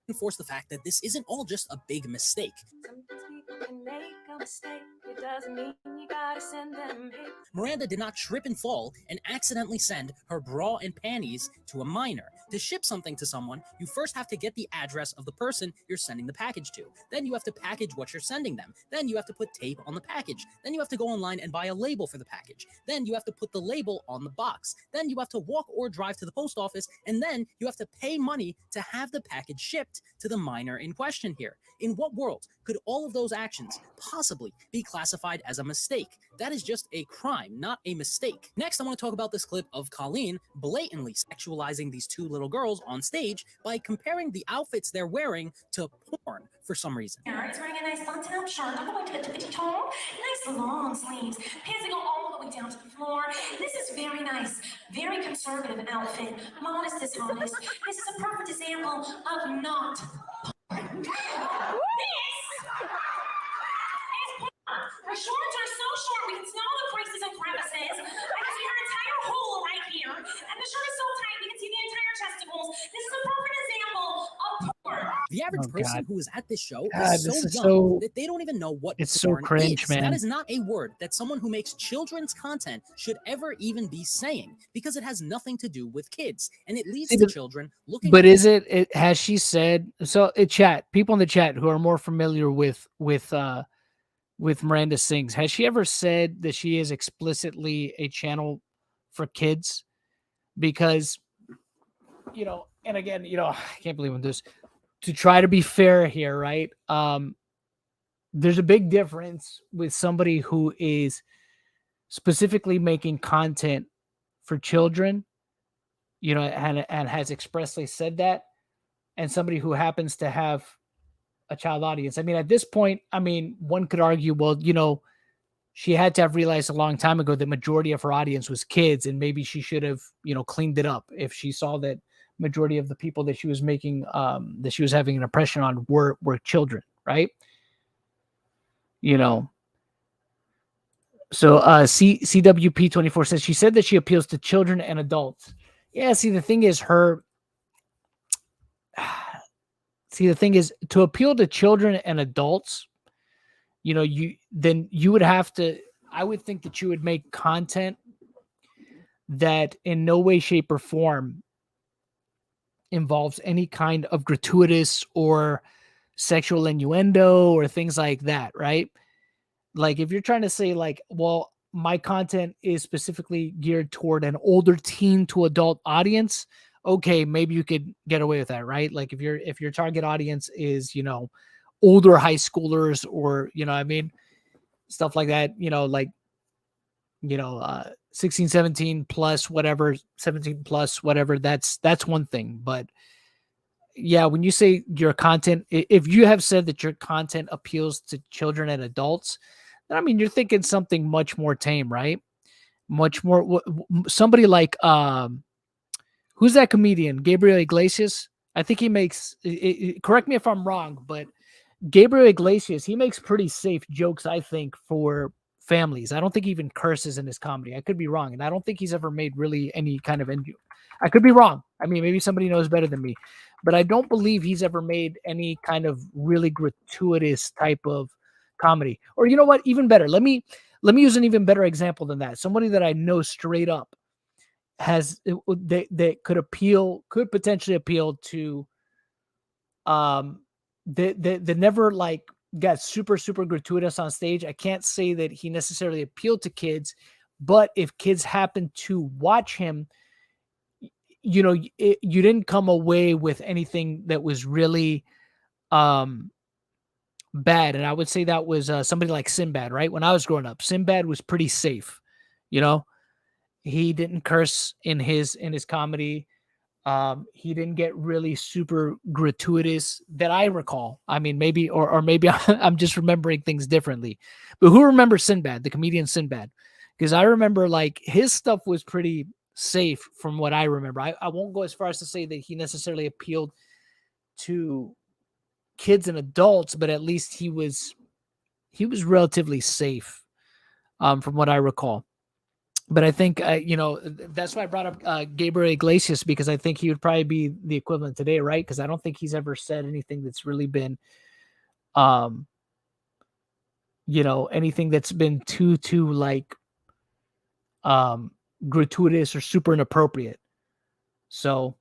Speaker 4: Reinforce the fact that this isn't all just a big mistake.
Speaker 15: Sometimes people can make a mistake. It doesn't mean you gotta send them hate.
Speaker 4: Miranda did not trip and fall and accidentally send her bra and panties to a minor. To ship something to someone, you first have to get the address of the person you're sending the package to. Then you have to package what you're sending them. Then you have to put tape on the package. Then you have to go online and buy a label for the package. Then you have to put the label on the box. Then you have to walk or drive to the post office. And then you have to pay money to have the package shipped to the minor in question here. In what world could all of those actions possibly be classified as a mistake? That is just a crime, not a mistake. Next, I want to talk about this clip of Colleen blatantly sexualizing these two little girls on stage by comparing the outfits they're wearing to porn for some reason.
Speaker 12: He's wearing a nice button-up shirt, all the way to the toe, nice long sleeves, pants that go all the way down to the floor. This is very nice, very conservative outfit, modest as honest. This is a perfect example of not porn. This her shorts are so short we can smell the creases and crevices. I can see her entire hole right here. And the shirt is so tight we can see the entire chesticles. This is a perfect example of porn.
Speaker 4: The average person who is at this show
Speaker 1: God,
Speaker 4: is so
Speaker 1: this is
Speaker 4: young
Speaker 1: so-
Speaker 4: that they don't even know what
Speaker 1: it's so
Speaker 4: porn
Speaker 1: cringe,
Speaker 4: is.
Speaker 1: man.
Speaker 4: That is not a word that someone who makes children's content should ever even be saying, because it has nothing to do with kids, and it leads
Speaker 1: See,
Speaker 4: to
Speaker 1: but-
Speaker 4: children looking.
Speaker 1: But is it has she said so? People in the chat who are more familiar with MirandaSings, has she ever said that she is explicitly a channel for kids? Because, you know, and again, you know, I can't believe I'm this. To try to be fair here, right? There's a big difference with somebody who is specifically making content for children, you know, and has expressly said that, and somebody who happens to have a child audience. I mean, at this point, I mean, one could argue, well, you know, she had to have realized a long time ago the majority of her audience was kids, and maybe she should have, you know, cleaned it up if she saw that majority of the people that she was making, that she was having an impression on were children, right? You know. So CWP24 says she said that she appeals to children and adults. Yeah, see, the thing is to appeal to children and adults, you know, you would have to, I would think that you would make content that in no way, shape, or form involves any kind of gratuitous or sexual innuendo or things like that, right? Like, if you're trying to say, like, well, my content is specifically geared toward an older teen to adult audience, okay, maybe you could get away with that, right? Like, if your target audience is, you know, older high schoolers, or, you know, I mean, stuff like that, you know, like, you know, 16, 17 plus whatever, 17 plus whatever, that's one thing. But yeah, when you say your content, if you have said that your content appeals to children and adults, then I mean, you're thinking something much more tame, right? Much more, somebody like, who's that comedian? Gabriel Iglesias? I think he makes, correct me if I'm wrong, but Gabriel Iglesias, he makes pretty safe jokes, I think, for families. I don't think he even curses in his comedy. I could be wrong. And I don't think he's ever made really any kind of, I could be wrong. I mean, maybe somebody knows better than me, but I don't believe he's ever made any kind of really gratuitous type of comedy. Or you know what? Even better. Let me use an even better example than that. Somebody that I know straight up has that could potentially appeal to the never like got super gratuitous on stage. I can't say that he necessarily appealed to kids, but if kids happen to watch him, you know, you didn't come away with anything that was really bad. And I would say that was somebody like Sinbad, right? When I was growing up, Sinbad was pretty safe. You know, he didn't curse in his comedy. He didn't get really super gratuitous that I recall. I mean, maybe, or maybe I'm just remembering things differently, but who remembers Sinbad, the comedian Sinbad? Because I remember like his stuff was pretty safe from what I remember. I won't go as far as to say that he necessarily appealed to kids and adults, but at least he was relatively safe from what I recall. But I think, you know, that's why I brought up Gabriel Iglesias, because I think he would probably be the equivalent today, right? Because I don't think he's ever said anything that's really been, you know, anything that's been too like gratuitous or super inappropriate. So,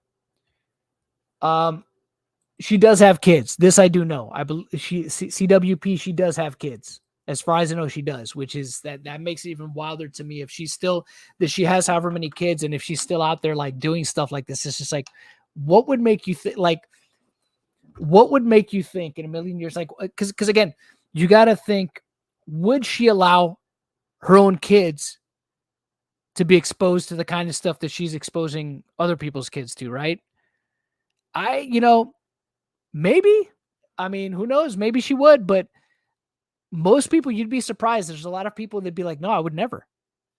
Speaker 1: she does have kids. This I do know. I believe CWP. She does have kids. As far as I know, she does, which is that makes it even wilder to me. If she's still, that she has however many kids, and if she's still out there like doing stuff like this, it's just like, what would make you think? Like, what would make you think in a million years? Like, because again, you got to think, would she allow her own kids to be exposed to the kind of stuff that she's exposing other people's kids to? Right? You know, maybe. I mean, who knows? Maybe she would, but most people, you'd be surprised. There's a lot of people that'd be like, no, I would never.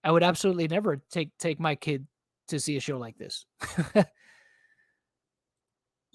Speaker 1: I would absolutely never take my kid to see a show like this.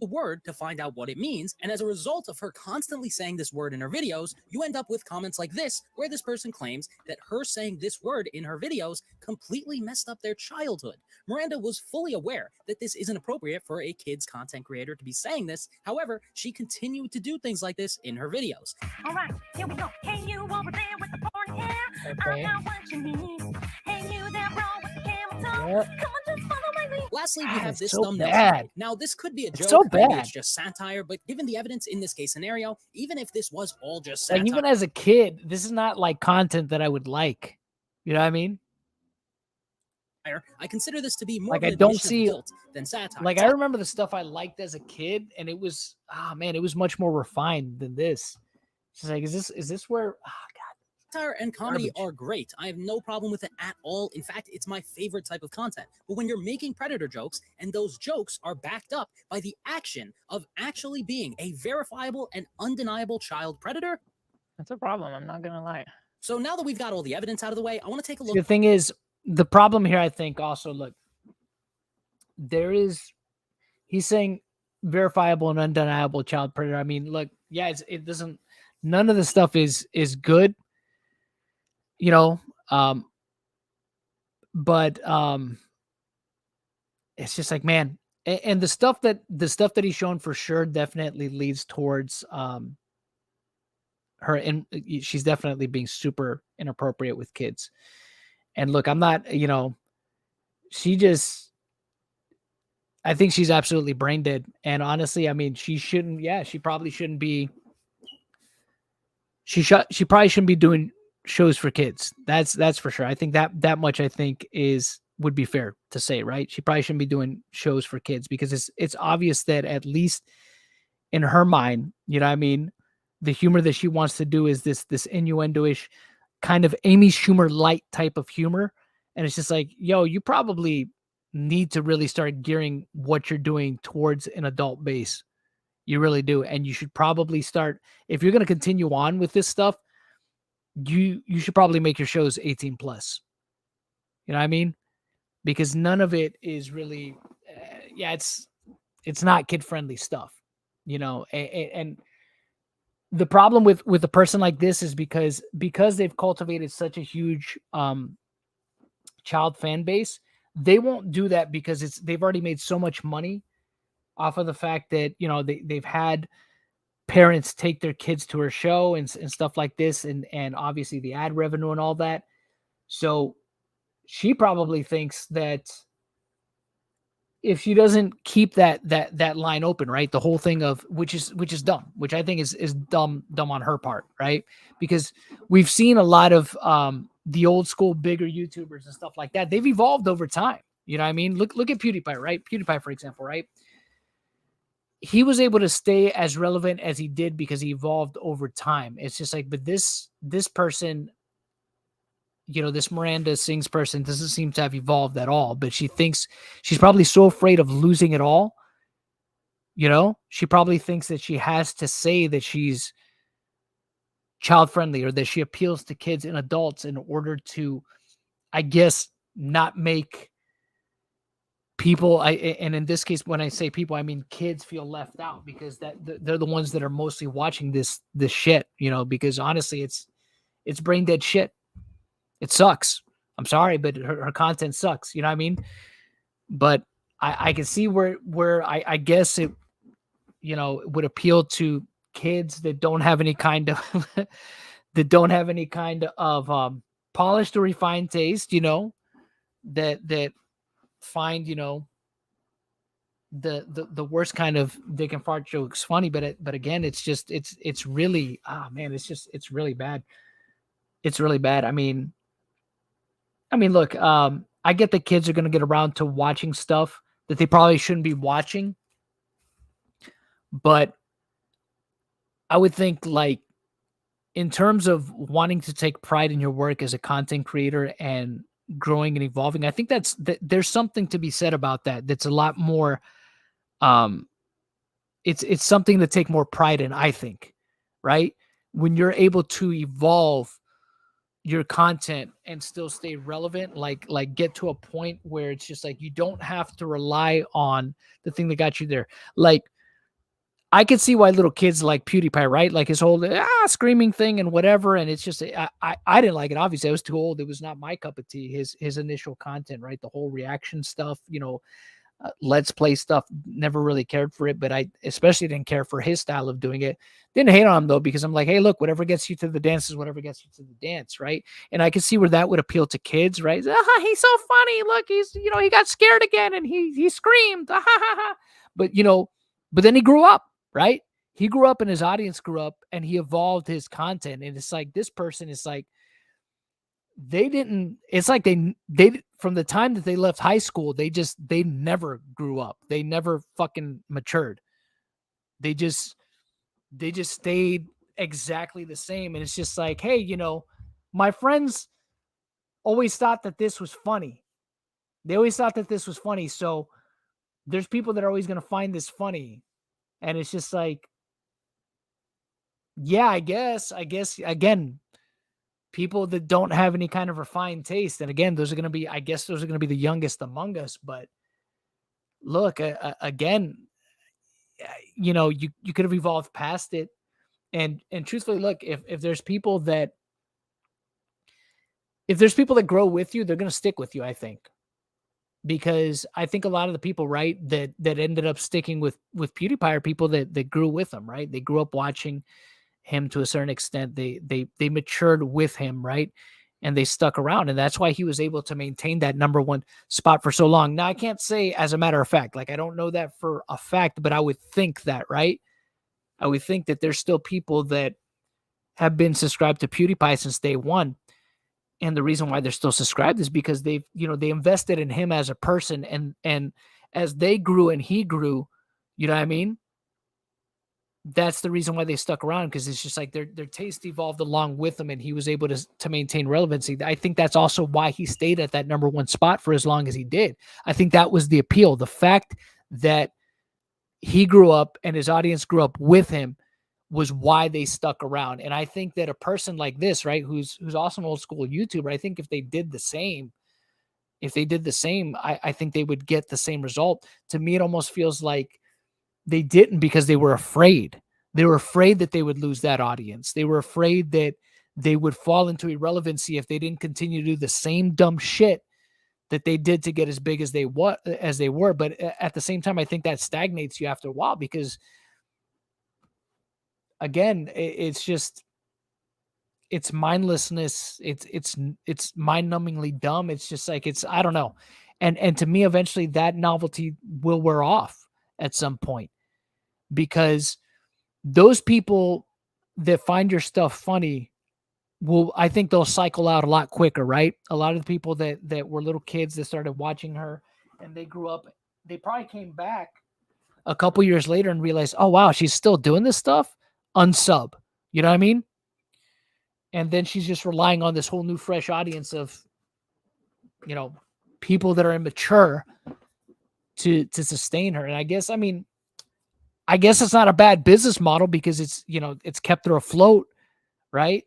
Speaker 4: The word to find out what it means, and as a result of her constantly saying this word in her videos, you end up with comments like this, where this person claims that her saying this word in her videos completely messed up their childhood. Miranda was fully aware that this isn't appropriate for a kid's content creator to be saying this. However, she continued to do things like this in her videos.
Speaker 12: All right, here we go. Hey, you over there with the porn hair.
Speaker 4: Okay.
Speaker 12: I got what you need. Hey, you there, bro, with the camel toe. Come on, just follow my lead.
Speaker 4: Lastly, we
Speaker 1: God,
Speaker 4: have
Speaker 1: it's
Speaker 4: this
Speaker 1: so
Speaker 4: thumbnail.
Speaker 1: bad.
Speaker 4: Now, this could be a joke.
Speaker 1: It's so
Speaker 4: maybe
Speaker 1: bad.
Speaker 4: it's just satire, but given the evidence in this case scenario, even if this was all just satire,
Speaker 1: Like, even as a kid, this is not like content that I would like. You know what I mean?
Speaker 4: I consider this to be more
Speaker 1: Like,
Speaker 4: of
Speaker 1: I
Speaker 4: an
Speaker 1: don't
Speaker 4: admission of
Speaker 1: see,
Speaker 4: guilt than satire.
Speaker 1: like, I remember the stuff I liked as a kid, and it was, man, it was much more refined than this. It's just like, is this where,
Speaker 4: Satire and comedy
Speaker 1: Garbage.
Speaker 4: are great. I have no problem with it at all. In fact, it's my favorite type of content. But when you're making predator jokes, and those jokes are backed up by the action of actually being a verifiable and undeniable child predator,
Speaker 20: That's a problem. I'm not gonna lie.
Speaker 4: So now that we've got all the evidence out of the way, I want to take a look.
Speaker 1: the thing is, the problem here, I think, also, look, he's saying verifiable and undeniable child predator. I mean, look, yeah, it doesn't, none of the stuff is good, you know, but it's just like, man, and the stuff that he's shown for sure definitely leads towards her, and she's definitely being super inappropriate with kids. And look, I'm not, you know, I think she's absolutely brain dead. And honestly, I mean, she probably shouldn't be, she probably shouldn't be doing shows for kids. That's for sure. I think that much, I think, would be fair to say, right? She probably shouldn't be doing shows for kids, because it's obvious that, at least in her mind, you know what I mean, the humor that she wants to do is this innuendo-ish kind of Amy Schumer light type of humor. And it's just like, yo, you probably need to really start gearing what you're doing towards an adult base. You really do. And you should probably start, if you're going to continue on with this stuff, you should probably make your shows 18 plus. You know what I mean? Because none of it is really, it's not kid friendly stuff, you know. And the problem with a person like this is because they've cultivated such a huge child fan base, they won't do that because they've already made so much money off of the fact that, you know, they've had parents take their kids to her show and stuff like this, and obviously the ad revenue and all that. So she probably thinks that if she doesn't keep that line open, right, the whole thing of which is dumb, which I think is dumb on her part, right? Because we've seen a lot of the old school bigger YouTubers and stuff like that. They've evolved over time. You know what I mean? Look at PewDiePie, right? PewDiePie, for example, right? He was able to stay as relevant as he did because he evolved over time. It's just like, but this person, you know, this MirandaSings person doesn't seem to have evolved at all, but she thinks she's probably so afraid of losing it all. You know, she probably thinks that she has to say that she's child friendly or that she appeals to kids and adults in order to, I guess, not make people, and in this case, when I say people, I mean kids, feel left out, because they're the ones that are mostly watching this shit, you know, because honestly, it's brain dead shit. It sucks. I'm sorry, but her content sucks. You know what I mean? But I can see where I guess it, you know, would appeal to kids that don't have any kind of polished or refined taste, you know, that find, you know, the worst kind of dick and fart jokes funny. But again, it's just it's really, man, it's really bad. It's really bad. I mean, look, I get that kids are going to get around to watching stuff that they probably shouldn't be watching, but I would think, like, in terms of wanting to take pride in your work as a content creator and growing and evolving, I think there's something to be said about that. That's a lot more, it's something to take more pride in, I think, right? When you're able to evolve your content and still stay relevant, like get to a point where it's just like, you don't have to rely on the thing that got you there. Like, I could see why little kids like PewDiePie, right? Like his whole screaming thing and whatever. And it's just, I didn't like it. Obviously, I was too old. It was not my cup of tea. His initial content, right? The whole reaction stuff, you know, let's play stuff, never really cared for it, but I especially didn't care for his style of doing it. Didn't hate on him though, because I'm like, hey, look, whatever gets you to the dance is whatever gets you to the dance, right? And I can see where that would appeal to kids, right? He's so funny. Look, he's, you know, he got scared again and he screamed. But, you know, but then he grew up, right? He grew up and his audience grew up and he evolved his content. And it's like, this person is like, it's like they from the time that they left high school, they never grew up. They never fucking matured. They just stayed exactly the same. And it's just like, hey, you know, my friends always thought that this was funny. They always thought that this was funny. So there's people that are always going to find this funny. And it's just like, yeah, I guess again, people that don't have any kind of refined taste. And again, those are going to be the youngest among us. But look, again, you know, you could have evolved past it. And truthfully, look, if there's people that grow with you, they're going to stick with you, I think. Because I think a lot of the people, right, that ended up sticking with PewDiePie are people that grew with him, right? They grew up watching him to a certain extent. They matured with him, right? And they stuck around. And that's why he was able to maintain that #1 spot for so long. Now, I can't say as a matter of fact, like, I don't know that for a fact, but I would think that, right? I would think that there's still people that have been subscribed to PewDiePie since day one. And the reason why they're still subscribed is because they invested in him as a person, and as they grew and he grew, you know what I mean? that's the reason why they stuck around, because it's just like their taste evolved along with them, and he was able to maintain relevancy. I think that's also why he stayed at that number one spot for as long as he did. I think that was the appeal. The fact that he grew up and his audience grew up with him was why they stuck around. And I think that a person like this, right, who's also an old school YouTuber, I think if they did the same, I think they would get the same result. To me, it almost feels like they didn't because they were afraid. They were afraid that they would lose that audience. They were afraid that they would fall into irrelevancy if they didn't continue to do the same dumb shit that they did to get as big as they were. But at the same time, I think that stagnates you after a while, because again, it's just, it's mindlessness. It's mind-numbingly dumb. It's just like, I don't know. And to me, eventually that novelty will wear off at some point, because those people that find your stuff funny I think they'll cycle out a lot quicker, right? A lot of the people that were little kids that started watching her and they grew up, they probably came back a couple years later and realized, oh wow, she's still doing this stuff. Unsub, you know what I mean? And then she's just relying on this whole new fresh audience of, people that are immature to sustain her. And I guess it's not a bad business model, because it's kept her afloat, right?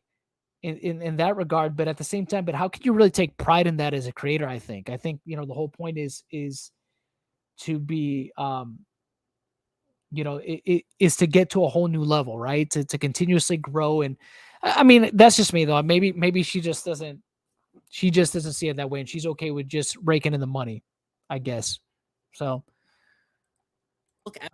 Speaker 1: In that regard. But at the same time, how can you really take pride in that as a creator? I think the whole point is to be is to get to a whole new level, right? To continuously grow. And that's just me though. Maybe she just doesn't see it that way, and she's okay with just raking in the money, I guess. So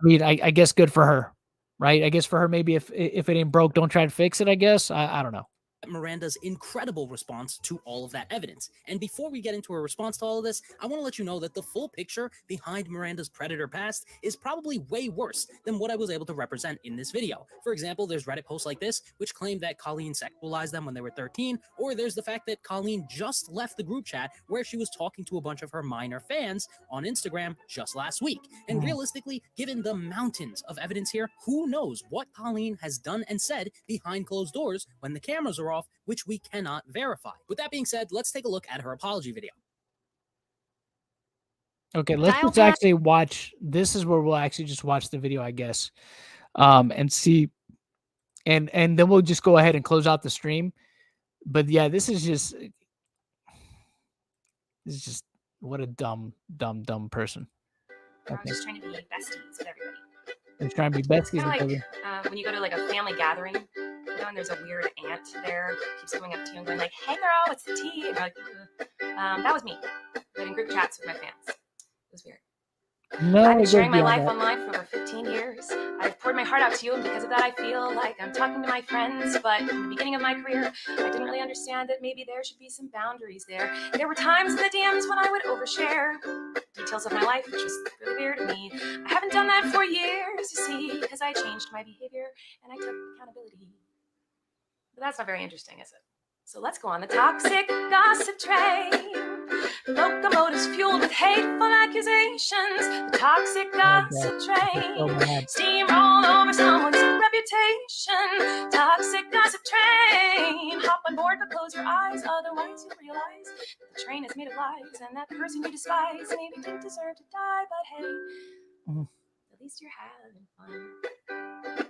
Speaker 1: I guess good for her, right? I guess for her, maybe if it ain't broke, don't try to fix it, I guess. I don't know.
Speaker 4: Miranda's incredible response to all of that evidence. And before we get into her response to all of this, I want to let you know that the full picture behind Miranda's predator past is probably way worse than what I was able to represent in this video. For example, there's Reddit posts like this, which claim that Colleen sexualized them when they were 13, or there's the fact that Colleen just left the group chat where she was talking to a bunch of her minor fans on Instagram just last week. And realistically, given the mountains of evidence here, who knows what Colleen has done and said behind closed doors when the cameras are off, which we cannot verify. With that being said, let's take a look at her apology video.
Speaker 1: Okay, let's just actually watch. This is where we'll actually just watch the video, I guess, and see, and then we'll just go ahead and close out the stream. But yeah, this is just what a dumb person.
Speaker 15: I'm just trying to be besties with everybody.
Speaker 1: They're trying to be besties with everybody.
Speaker 15: When you go to like a family gathering, and there's a weird aunt there, keeps coming up to you and going like, "Hey girl, what's the tea?" And you're like, that was me. But in group chats with my fans. It was weird.
Speaker 1: No,
Speaker 15: I've been sharing my life online for over 15 years. I've poured my heart out to you, and because of that, I feel like I'm talking to my friends. But in the beginning of my career, I didn't really understand that maybe there should be some boundaries there. There were times in the DMs when I would overshare details of my life, which was really weird to me. I haven't done that for years, you see, because I changed my behavior and I took accountability. But that's not very interesting, is it? So let's go on the toxic gossip train. The locomotive's fueled with hateful accusations. The toxic gossip train. Steamroll over someone's reputation. Toxic gossip train. Hop on board but close your eyes, otherwise you'll realize that the train is made of lies, and that person you despise maybe didn't deserve to die, but hey, at least you're having fun.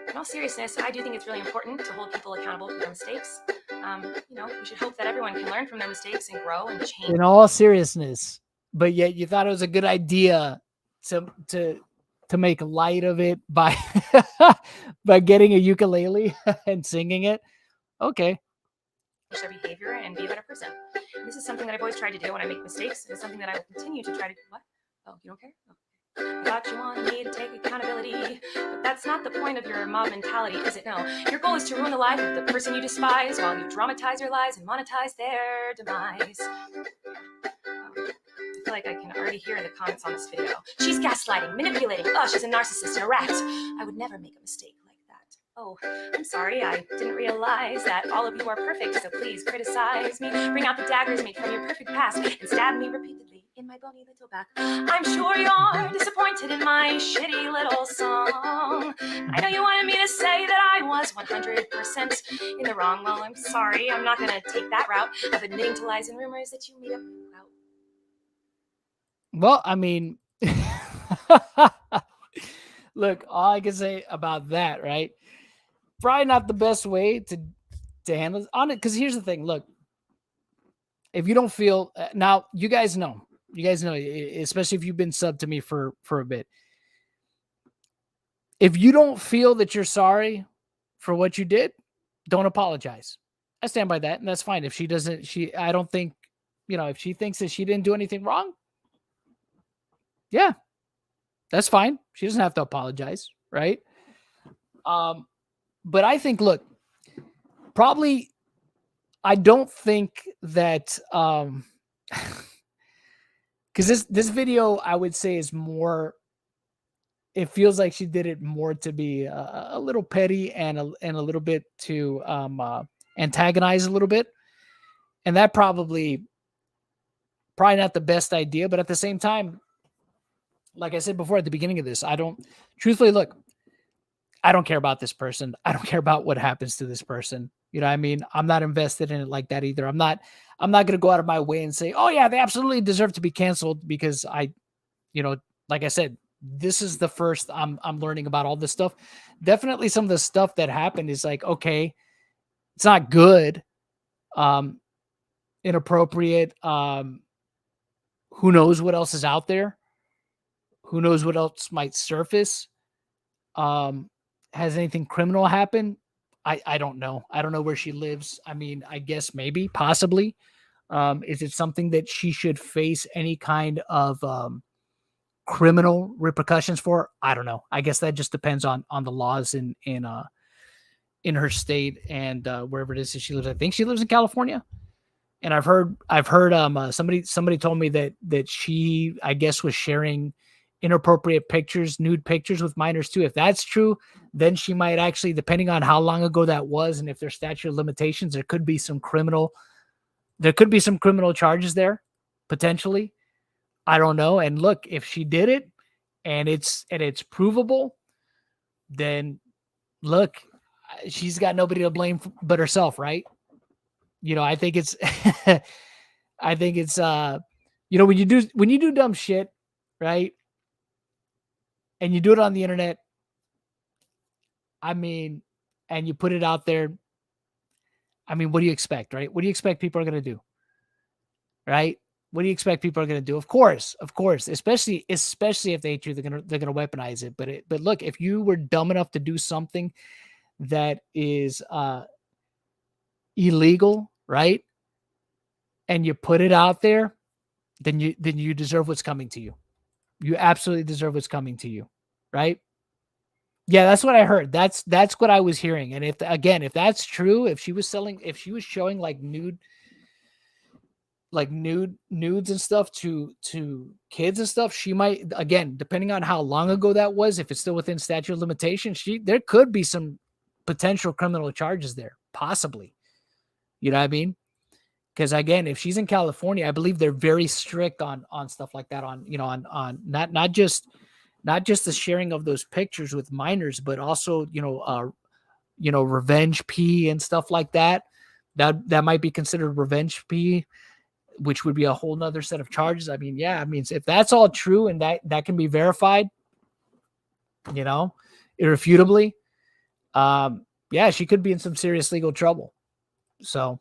Speaker 15: In all seriousness, I do think it's really important to hold people accountable for their mistakes. We should hope that everyone can learn from their mistakes and grow and change.
Speaker 1: In all seriousness, but yet you thought it was a good idea to make light of it by by getting a ukulele and singing it. Okay.
Speaker 15: Their behavior and be a better person. And this is something that I've always tried to do when I make mistakes. It's something that I will continue to try to do. What? Oh, you don't care? Oh. I thought you wanted me to take accountability, but that's not the point of your mob mentality, is it? No. Your goal is to ruin the life of the person you despise while you dramatize your lies and monetize their demise. I feel like I can already hear the comments on this video. She's gaslighting, manipulating. Oh, she's a narcissist and a rat. I would never make a mistake like that. Oh, I'm sorry. I didn't realize that all of you are perfect, so please criticize me. Bring out the daggers made from your perfect past and stab me repeatedly. in my bony little back. I'm sure you're disappointed in my shitty little song. I know you wanted me to say that I was 100% in the wrong. Well, I'm sorry. I'm not going to take that route of admitting to lies and rumors that you made up about.
Speaker 1: Well, I mean, look, all I can say about that, right? Probably not the best way to handle on it. Because here's the thing. Look, if you don't feel now, you guys know, especially if you've been subbed to me for a bit. If you don't feel that you're sorry for what you did, don't apologize. I stand by that, and that's fine. If she doesn't, I don't think, if she thinks that she didn't do anything wrong, yeah, that's fine. She doesn't have to apologize, right? But I think, look, probably, I don't think that, because this video, I would say, is more, it feels like she did it more to be a little petty and a little bit to antagonize a little bit. And that probably not the best idea. But at the same time, like I said before at the beginning of this, truthfully, look, I don't care about this person. I don't care about what happens to this person. You know what I mean? I'm not invested in it like that either. I'm not going to go out of my way and say, oh yeah, they absolutely deserve to be canceled, because like I said, this is the first I'm learning about all this stuff. Definitely some of the stuff that happened is like, okay, it's not good. Inappropriate. Who knows what else is out there? Who knows what else might surface? Has anything criminal happened? I don't know. I don't know where she lives. I mean, I guess maybe, possibly. Is it something that she should face any kind of criminal repercussions for? I don't know. I guess that just depends on the laws in her state and wherever it is that she lives. I think she lives in California. And I've heard somebody told me that she, I guess, was sharing inappropriate pictures, nude pictures with minors too. If that's true, then she might actually, depending on how long ago that was and if there's statute of limitations, there could be some criminal charges there, potentially. I don't know. And look, if she did it and it's provable, then look, she's got nobody to blame but herself, right? I think it's when you do dumb shit, right? And you do it on the internet, I mean, and you put it out there, I mean, what do you expect, right? What do you expect people are going to do? Right? What do you expect people are going to do? Of course, especially if they hate you, they're going to weaponize it. But look, if you were dumb enough to do something that is illegal, right? And you put it out there, then you deserve what's coming to you. You absolutely deserve what's coming to you, right? Yeah, that's what I heard. That's what I was hearing. And if that's true, if she was showing like nudes and stuff to kids and stuff, she might, again, depending on how long ago that was, if it's still within statute of limitations, there could be some potential criminal charges there, possibly. You know what I mean? Because again, if she's in California, I believe they're very strict on stuff like that, on not just the sharing of those pictures with minors, but also revenge P and stuff like that. That might be considered revenge P, which would be a whole nother set of charges. I mean, yeah, I mean, if that's all true and that can be verified, irrefutably, yeah, she could be in some serious legal trouble. So.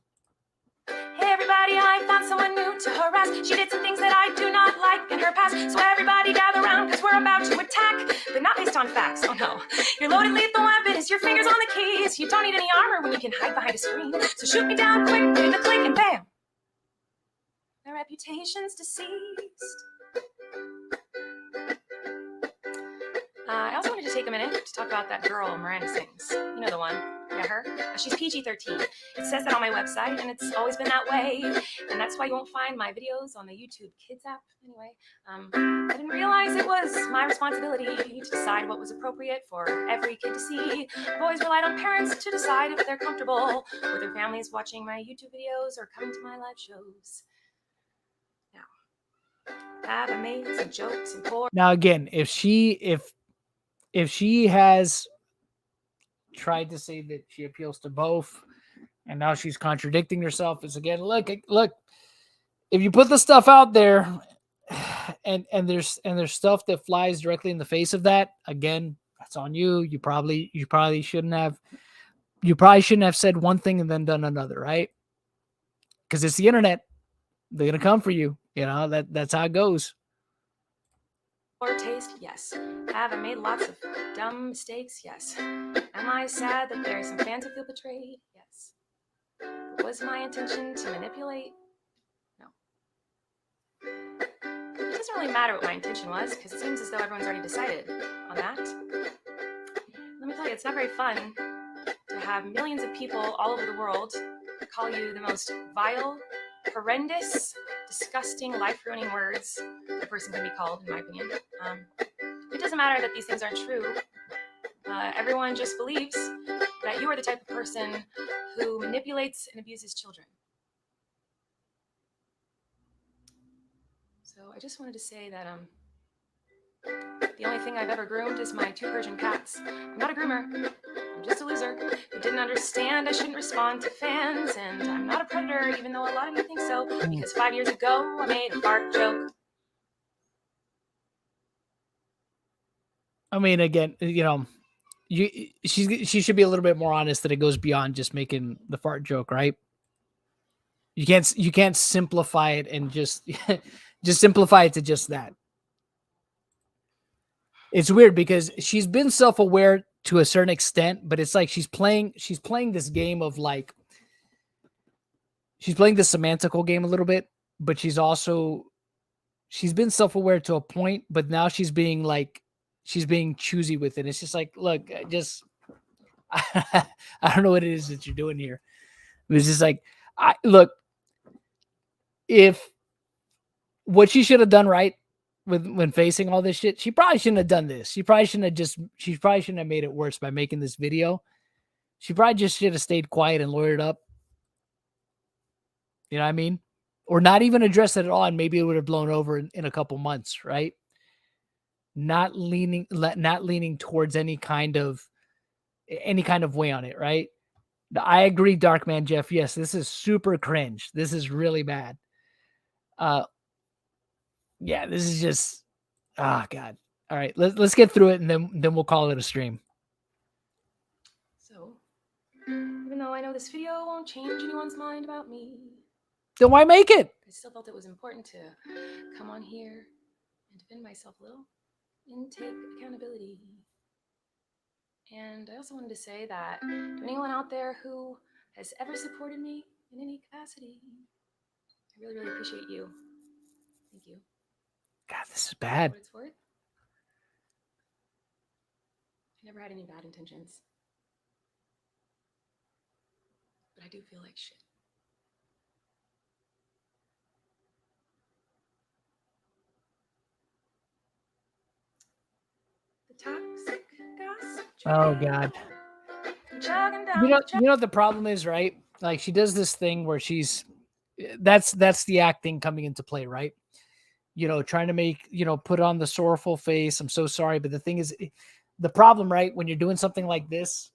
Speaker 15: Hey everybody, I found someone new to harass. She did some things that I do not like in her past. So everybody gather around, because we're about to attack, but not based on facts. Oh no. Your loaded lethal weapon is your fingers on the keys. You don't need any armor when you can hide behind a screen. So shoot me down quick in a click and bam. My reputation's deceased. I also wanted to take a minute to talk about that girl, MirandaSings. You know the one. Yeah, her. She's PG-13. It says that on my website, and it's always been that way. And that's why you won't find my videos on the YouTube Kids app. Anyway, I didn't realize it was my responsibility to decide what was appropriate for every kid to see. I've always relied on parents to decide if they're comfortable with their families watching my YouTube videos or coming to my live shows. Now, Have I made some jokes and poor?
Speaker 1: Now again, if she has tried to say that she appeals to both, and now she's contradicting herself, is again, look, if you put the stuff out there, and there's stuff that flies directly in the face of that, again, that's on you. You probably shouldn't have said one thing and then done another, right? Because it's the internet. They're gonna come for you. You know, that's how it goes.
Speaker 15: Poor taste? Yes. Have I made lots of dumb mistakes? Yes. Am I sad that there are some fans who feel betrayed? Yes. Was my intention to manipulate? No. It doesn't really matter what my intention was, because it seems as though everyone's already decided on that. Let me tell you, it's not very fun to have millions of people all over the world call you the most vile, horrendous, disgusting, life-ruining words a person can be called, in my opinion. It doesn't matter that these things aren't true. Everyone just believes that you are the type of person who manipulates and abuses children. So I just wanted to say that the only thing I've ever groomed is my 2 Persian cats. I'm not a groomer. I'm just a loser who didn't understand I shouldn't respond to fans, and I'm not a predator, even though a lot of you think so, because 5 years ago I made a fart joke.
Speaker 1: I mean, again, you know, she should be a little bit more honest that it goes beyond just making the fart joke, right? You can't simplify it and just simplify it to just that. It's weird because she's been self-aware to a certain extent, but it's like she's playing this game of like, she's playing the semantical game a little bit, but she's been self-aware to a point, but now she's being choosy with it. It's just like, look, I don't know what it is that you're doing here. It was just like, look, if what she should have done right when facing all this shit, she probably shouldn't have done this. She probably shouldn't have made it worse by making this video. She probably just should have stayed quiet and lawyered up. You know what I mean? Or not even address it at all, and maybe it would have blown over in a couple months, right? Not leaning towards any kind of way on it, right? I agree, Darkman Jeff. Yes, this is super cringe. This is really bad. Yeah, this is just, God. All right, let's get through it, and then we'll call it a stream.
Speaker 15: So, even though I know this video won't change anyone's mind about me,
Speaker 1: then why make it?
Speaker 15: I still felt it was important to come on here and defend myself a little and take accountability. And I also wanted to say that to anyone out there who has ever supported me in any capacity, I really, really appreciate you. Thank you.
Speaker 1: God, this is bad.
Speaker 15: For what it's worth, I never had any bad intentions. But I do feel like shit. The toxic gossip.
Speaker 1: Oh God. You know the problem is, right? Like she does this thing where that's the acting coming into play, right? You know, trying to make, put on the sorrowful face. I'm so sorry. But the thing is, the problem, right? When you're doing something like this,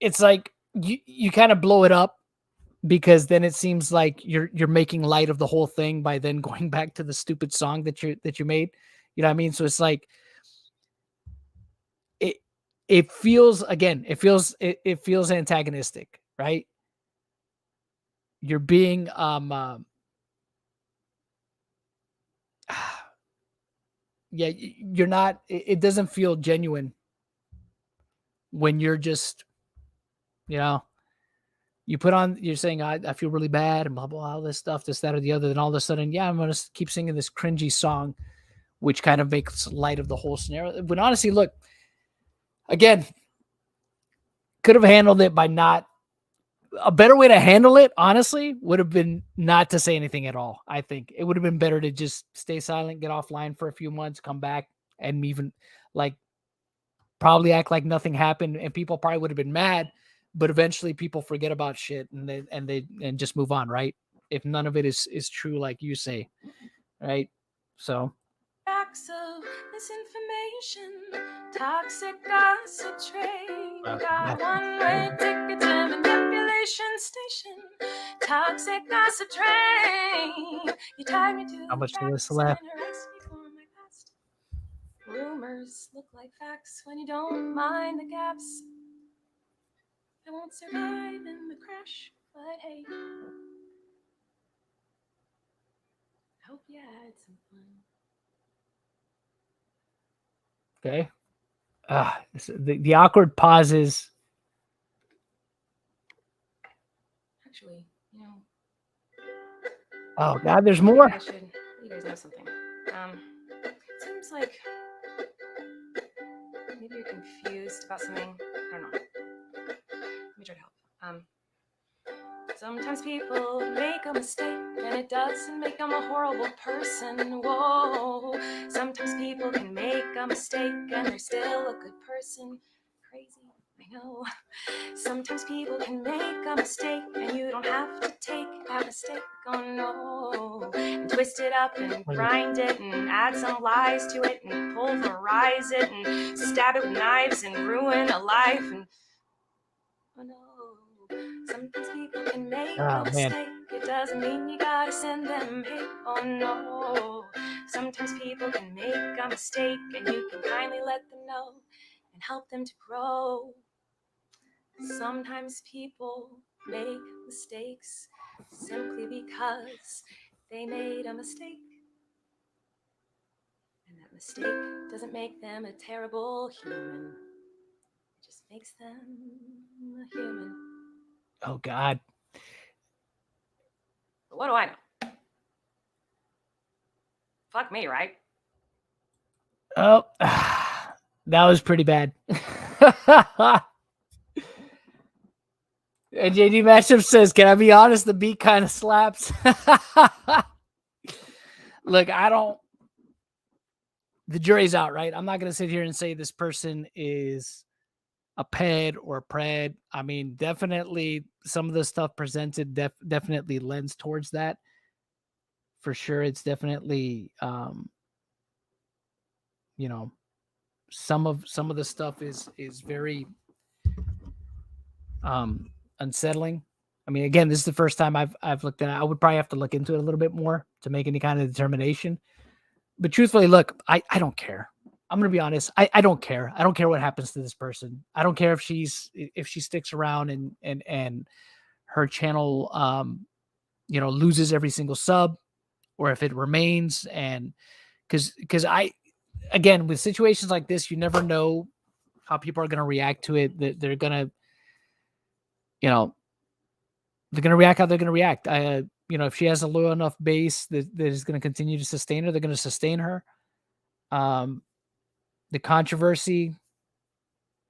Speaker 1: it's like you kind of blow it up because then it seems like you're making light of the whole thing by then going back to the stupid song that you made. You know what I mean? So it's like, it feels antagonistic, right? You're being, yeah, you're not, it doesn't feel genuine when you're just, you put on, you're saying, I feel really bad and blah, blah, all this stuff, this, that, or the other. Then all of a sudden, yeah, I'm going to keep singing this cringy song, which kind of makes light of the whole scenario. But honestly, look, again, could have handled it by not, a better way to handle it, honestly, would have been not to say anything at all. I think it would have been better to just stay silent, get offline for a few months, come back, and even probably act like nothing happened, and people probably would have been mad, but eventually people forget about shit and just move on, right? If none of it is true, like you say, right? So
Speaker 15: Facts of misinformation, toxic gossip train. Got one-way ticket to manipulation station. Toxic gossip train. You tied me to
Speaker 1: how
Speaker 15: the
Speaker 1: much do this
Speaker 15: tracks
Speaker 1: left?
Speaker 15: and arrest me for my past. Rumors look like facts when you don't mind the gaps. I won't survive in the crash, but hey, I hope you had some fun.
Speaker 1: Okay. The awkward pauses.
Speaker 15: Actually, you know.
Speaker 1: Oh God, there's more.
Speaker 15: I should let you guys know something. It seems like maybe you're confused about something. I don't know. Let me try to help. Sometimes people make a mistake and it doesn't make them a horrible person. Whoa. Sometimes people can make a mistake and they're still a good person. Crazy, I know. Sometimes people can make a mistake and you don't have to take that mistake. Oh no. And twist it up and grind it and add some lies to it and pulverize it and stab it with knives and ruin a life. And oh no. Sometimes people can make a mistake. It doesn't mean you gotta send them hate. Oh no. Sometimes people can make a mistake and you can kindly let them know and help them to grow. Sometimes people make mistakes simply because they made a mistake. And that mistake doesn't make them a terrible human. It just makes them a human.
Speaker 1: Oh God.
Speaker 15: But what do I know? Fuck me, right?
Speaker 1: Oh, that was pretty bad. And JD Matchup says, "Can I be honest? The beat kind of slaps." Look, the jury's out, right? I'm not going to sit here and say this person is a ped or a pred. I mean, definitely some of the stuff presented definitely lends towards that. For sure, it's definitely, you know, some of the stuff is very unsettling. I mean, again, this is the first time I've looked at it. I would probably have to look into it a little bit more to make any kind of determination. But truthfully, look, I don't care. I'm going to be honest. I don't care. I don't care what happens to this person. I don't care if she sticks around and her channel, you know, loses every single sub, or if it remains. And because again, with situations like this, you never know how people are going to react to it. They're going to, you know, they're going to react how they're going to react. You know, if she has a low enough base that is going to continue to sustain her, they're going to sustain her. The controversy,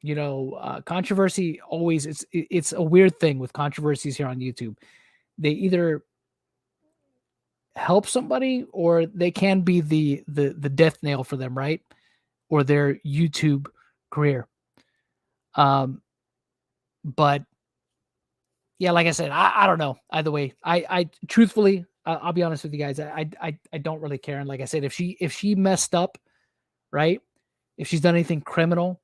Speaker 1: you know, controversy always, it's a weird thing with controversies here on YouTube. They either help somebody or they can be the death nail for them, right? Or their YouTube career. But yeah, like I said, I don't know. Either way, I truthfully, I'll be honest with you guys. I don't really care. And like I said, if she messed up, right? If she's done anything criminal,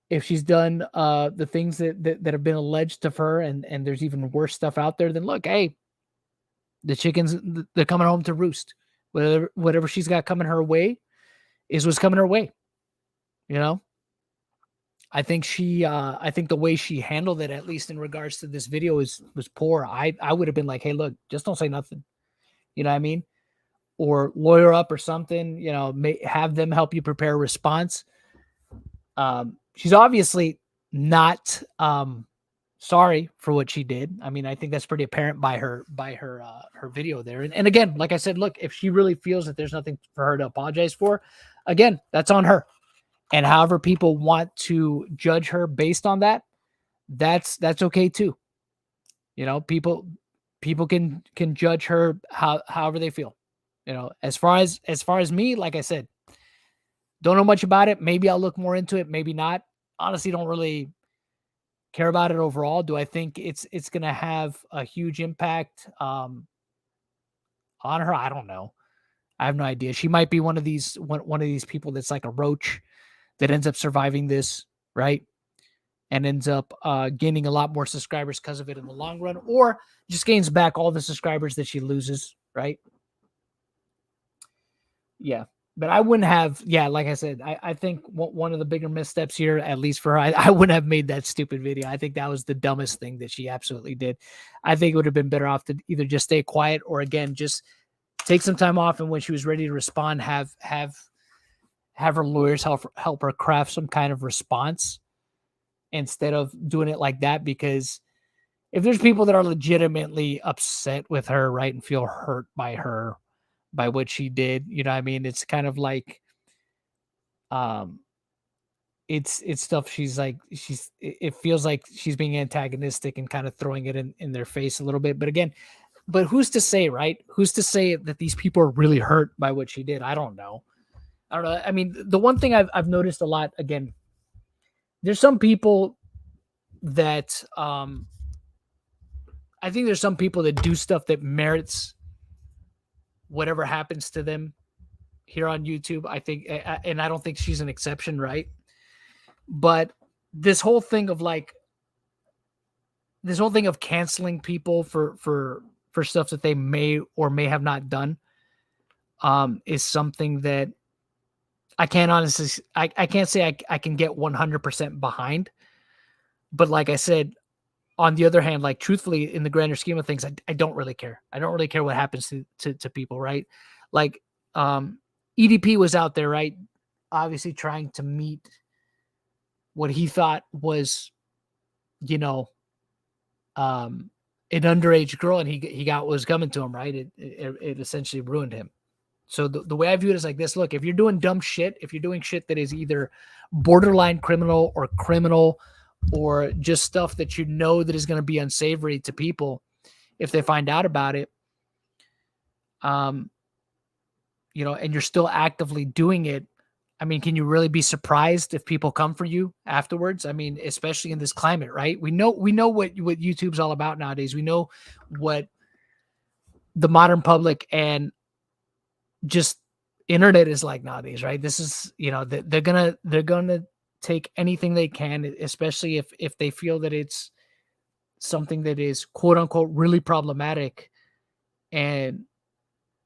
Speaker 1: if she's done the things that have been alleged of her, and there's even worse stuff out there, then look, hey, the chickens, they're coming home to roost. Whatever she's got coming her way is what's coming her way. You know, I think I think the way she handled it, at least in regards to this video, was poor. I would have been like, hey, look, just don't say nothing. You know what I mean? Or lawyer up or something, you know, have them help you prepare a response. She's obviously not sorry for what she did. I mean, I think that's pretty apparent by her video there. And again, like I said, look, if she really feels that there's nothing for her to apologize for, again, that's on her. And however people want to judge her based on that, that's okay too. You know, people can judge her however they feel. You know, as far as me, like I said, don't know much about it. Maybe I'll look more into it, maybe not. Honestly, don't really care about it overall. Do I think it's going to have a huge impact on her? I don't know. I have no idea. She might be one of these people that's like a roach that ends up surviving this, right? And ends up gaining a lot more subscribers because of it in the long run, or just gains back all the subscribers that she loses, right? Yeah. But I wouldn't have, like I said, I think one of the bigger missteps here, at least for her, I wouldn't have made that stupid video. I think that was the dumbest thing that she absolutely did. I think it would have been better off to either just stay quiet or, again, just take some time off, and when she was ready to respond, have her lawyers help her craft some kind of response instead of doing it like that. Because if there's people that are legitimately upset with her, right, and feel hurt by her, by what she did, you know what I mean? It's kind of like, it's stuff it feels like she's being antagonistic and kind of throwing it in their face a little bit. But again, who's to say, right? Who's to say that these people are really hurt by what she did? I don't know. I mean, the one thing I've noticed a lot, again, there's some people that, I think there's some people that do stuff that merits whatever happens to them here on YouTube. I think, and I don't think she's an exception, right? But this whole thing of canceling people for stuff that they may or may have not done, is something that I can't honestly, I can't say I can get 100% behind. But like I said, on the other hand, like, truthfully, in the grander scheme of things, I don't really care. I don't really care what happens to people, right? Like, EDP was out there, right? Obviously trying to meet what he thought was, an underage girl, and he got what was coming to him, right? It essentially ruined him. So the way I view it is like this: look, if you're doing dumb shit, if you're doing shit that is either borderline criminal or just stuff that you know that is going to be unsavory to people if they find out about it, and you're still actively doing it, I mean, can you really be surprised if people come for you afterwards? I mean, especially in this climate, right? We know what YouTube's all about nowadays. We know what the modern public and just internet is like nowadays, right? This is, they're gonna take anything they can, especially if they feel that it's something that is quote unquote really problematic, and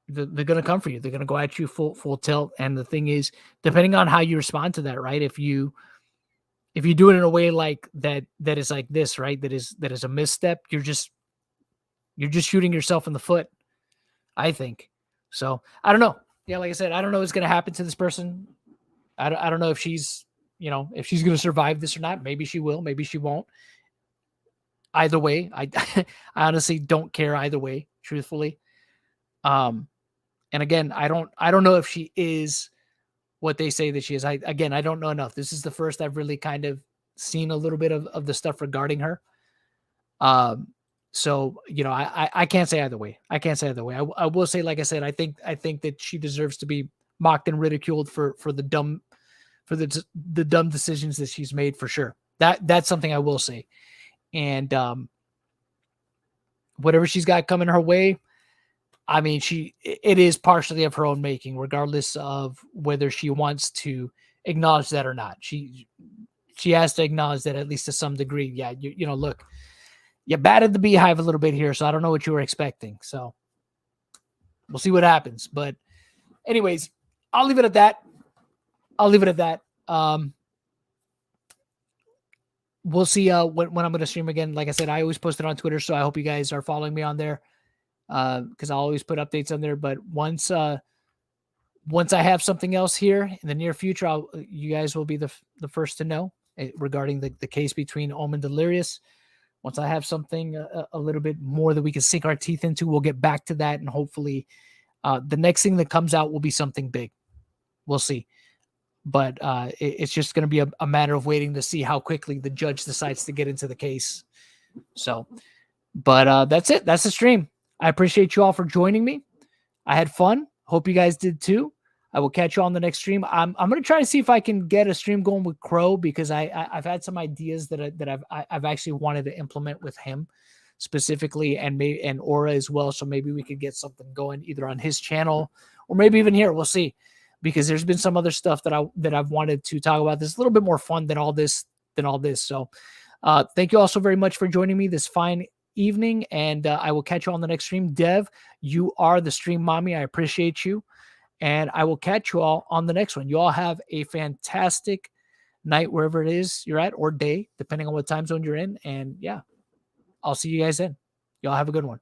Speaker 1: they're gonna come for you. They're gonna go at you full tilt. And the thing is, depending on how you respond to that, right? If you do it in a way like that is like this, right? That is a misstep. You're just shooting yourself in the foot, I think. So I don't know. Yeah, like I said, I don't know what's gonna happen to this person. I don't know if she's if she's gonna survive this or not. Maybe she will. Maybe she won't. Either way, I honestly don't care either way, truthfully. And again, I don't know if she is what they say that she is. I don't know enough. This is the first I've really kind of seen a little bit of the stuff regarding her. So, I can't say either way. I can't say either way. I will say, like I said, I think that she deserves to be mocked and ridiculed for the dumb decisions that she's made, for sure. That's something I will say. And whatever she's got coming her way, I mean, it is partially of her own making, regardless of whether she wants to acknowledge that or not. She has to acknowledge that, at least to some degree. Yeah, look, you batted the beehive a little bit here, so I don't know what you were expecting. So we'll see what happens. But anyways, I'll leave it at that. We'll see when I'm going to stream again. Like I said, I always post it on Twitter, so I hope you guys are following me on there, because I'll always put updates on there. But once I have something else here in the near future, you guys will be the first to know regarding the case between Ohm and Delirious. Once I have something a little bit more that we can sink our teeth into, we'll get back to that, and hopefully the next thing that comes out will be something big. We'll see. But it's just going to be a matter of waiting to see how quickly the judge decides to get into the case. So, but that's it. That's the stream. I appreciate you all for joining me. I had fun. Hope you guys did too. I will catch you on the next stream. I'm going to try to see if I can get a stream going with Crow, because I've had some ideas that I've actually wanted to implement with him. specifically, and Aura as well. So maybe we could get something going either on his channel or maybe even here. We'll see, because there's been some other stuff that I've wanted to talk about. That's a little bit more fun than all this. So thank you all so very much for joining me this fine evening, and I will catch you on the next stream. Dev, you are the stream mommy. I appreciate you, and I will catch you all on the next one. You all have a fantastic night wherever it is you're at, or day, depending on what time zone you're in. And yeah, I'll see you guys then. Y'all have a good one.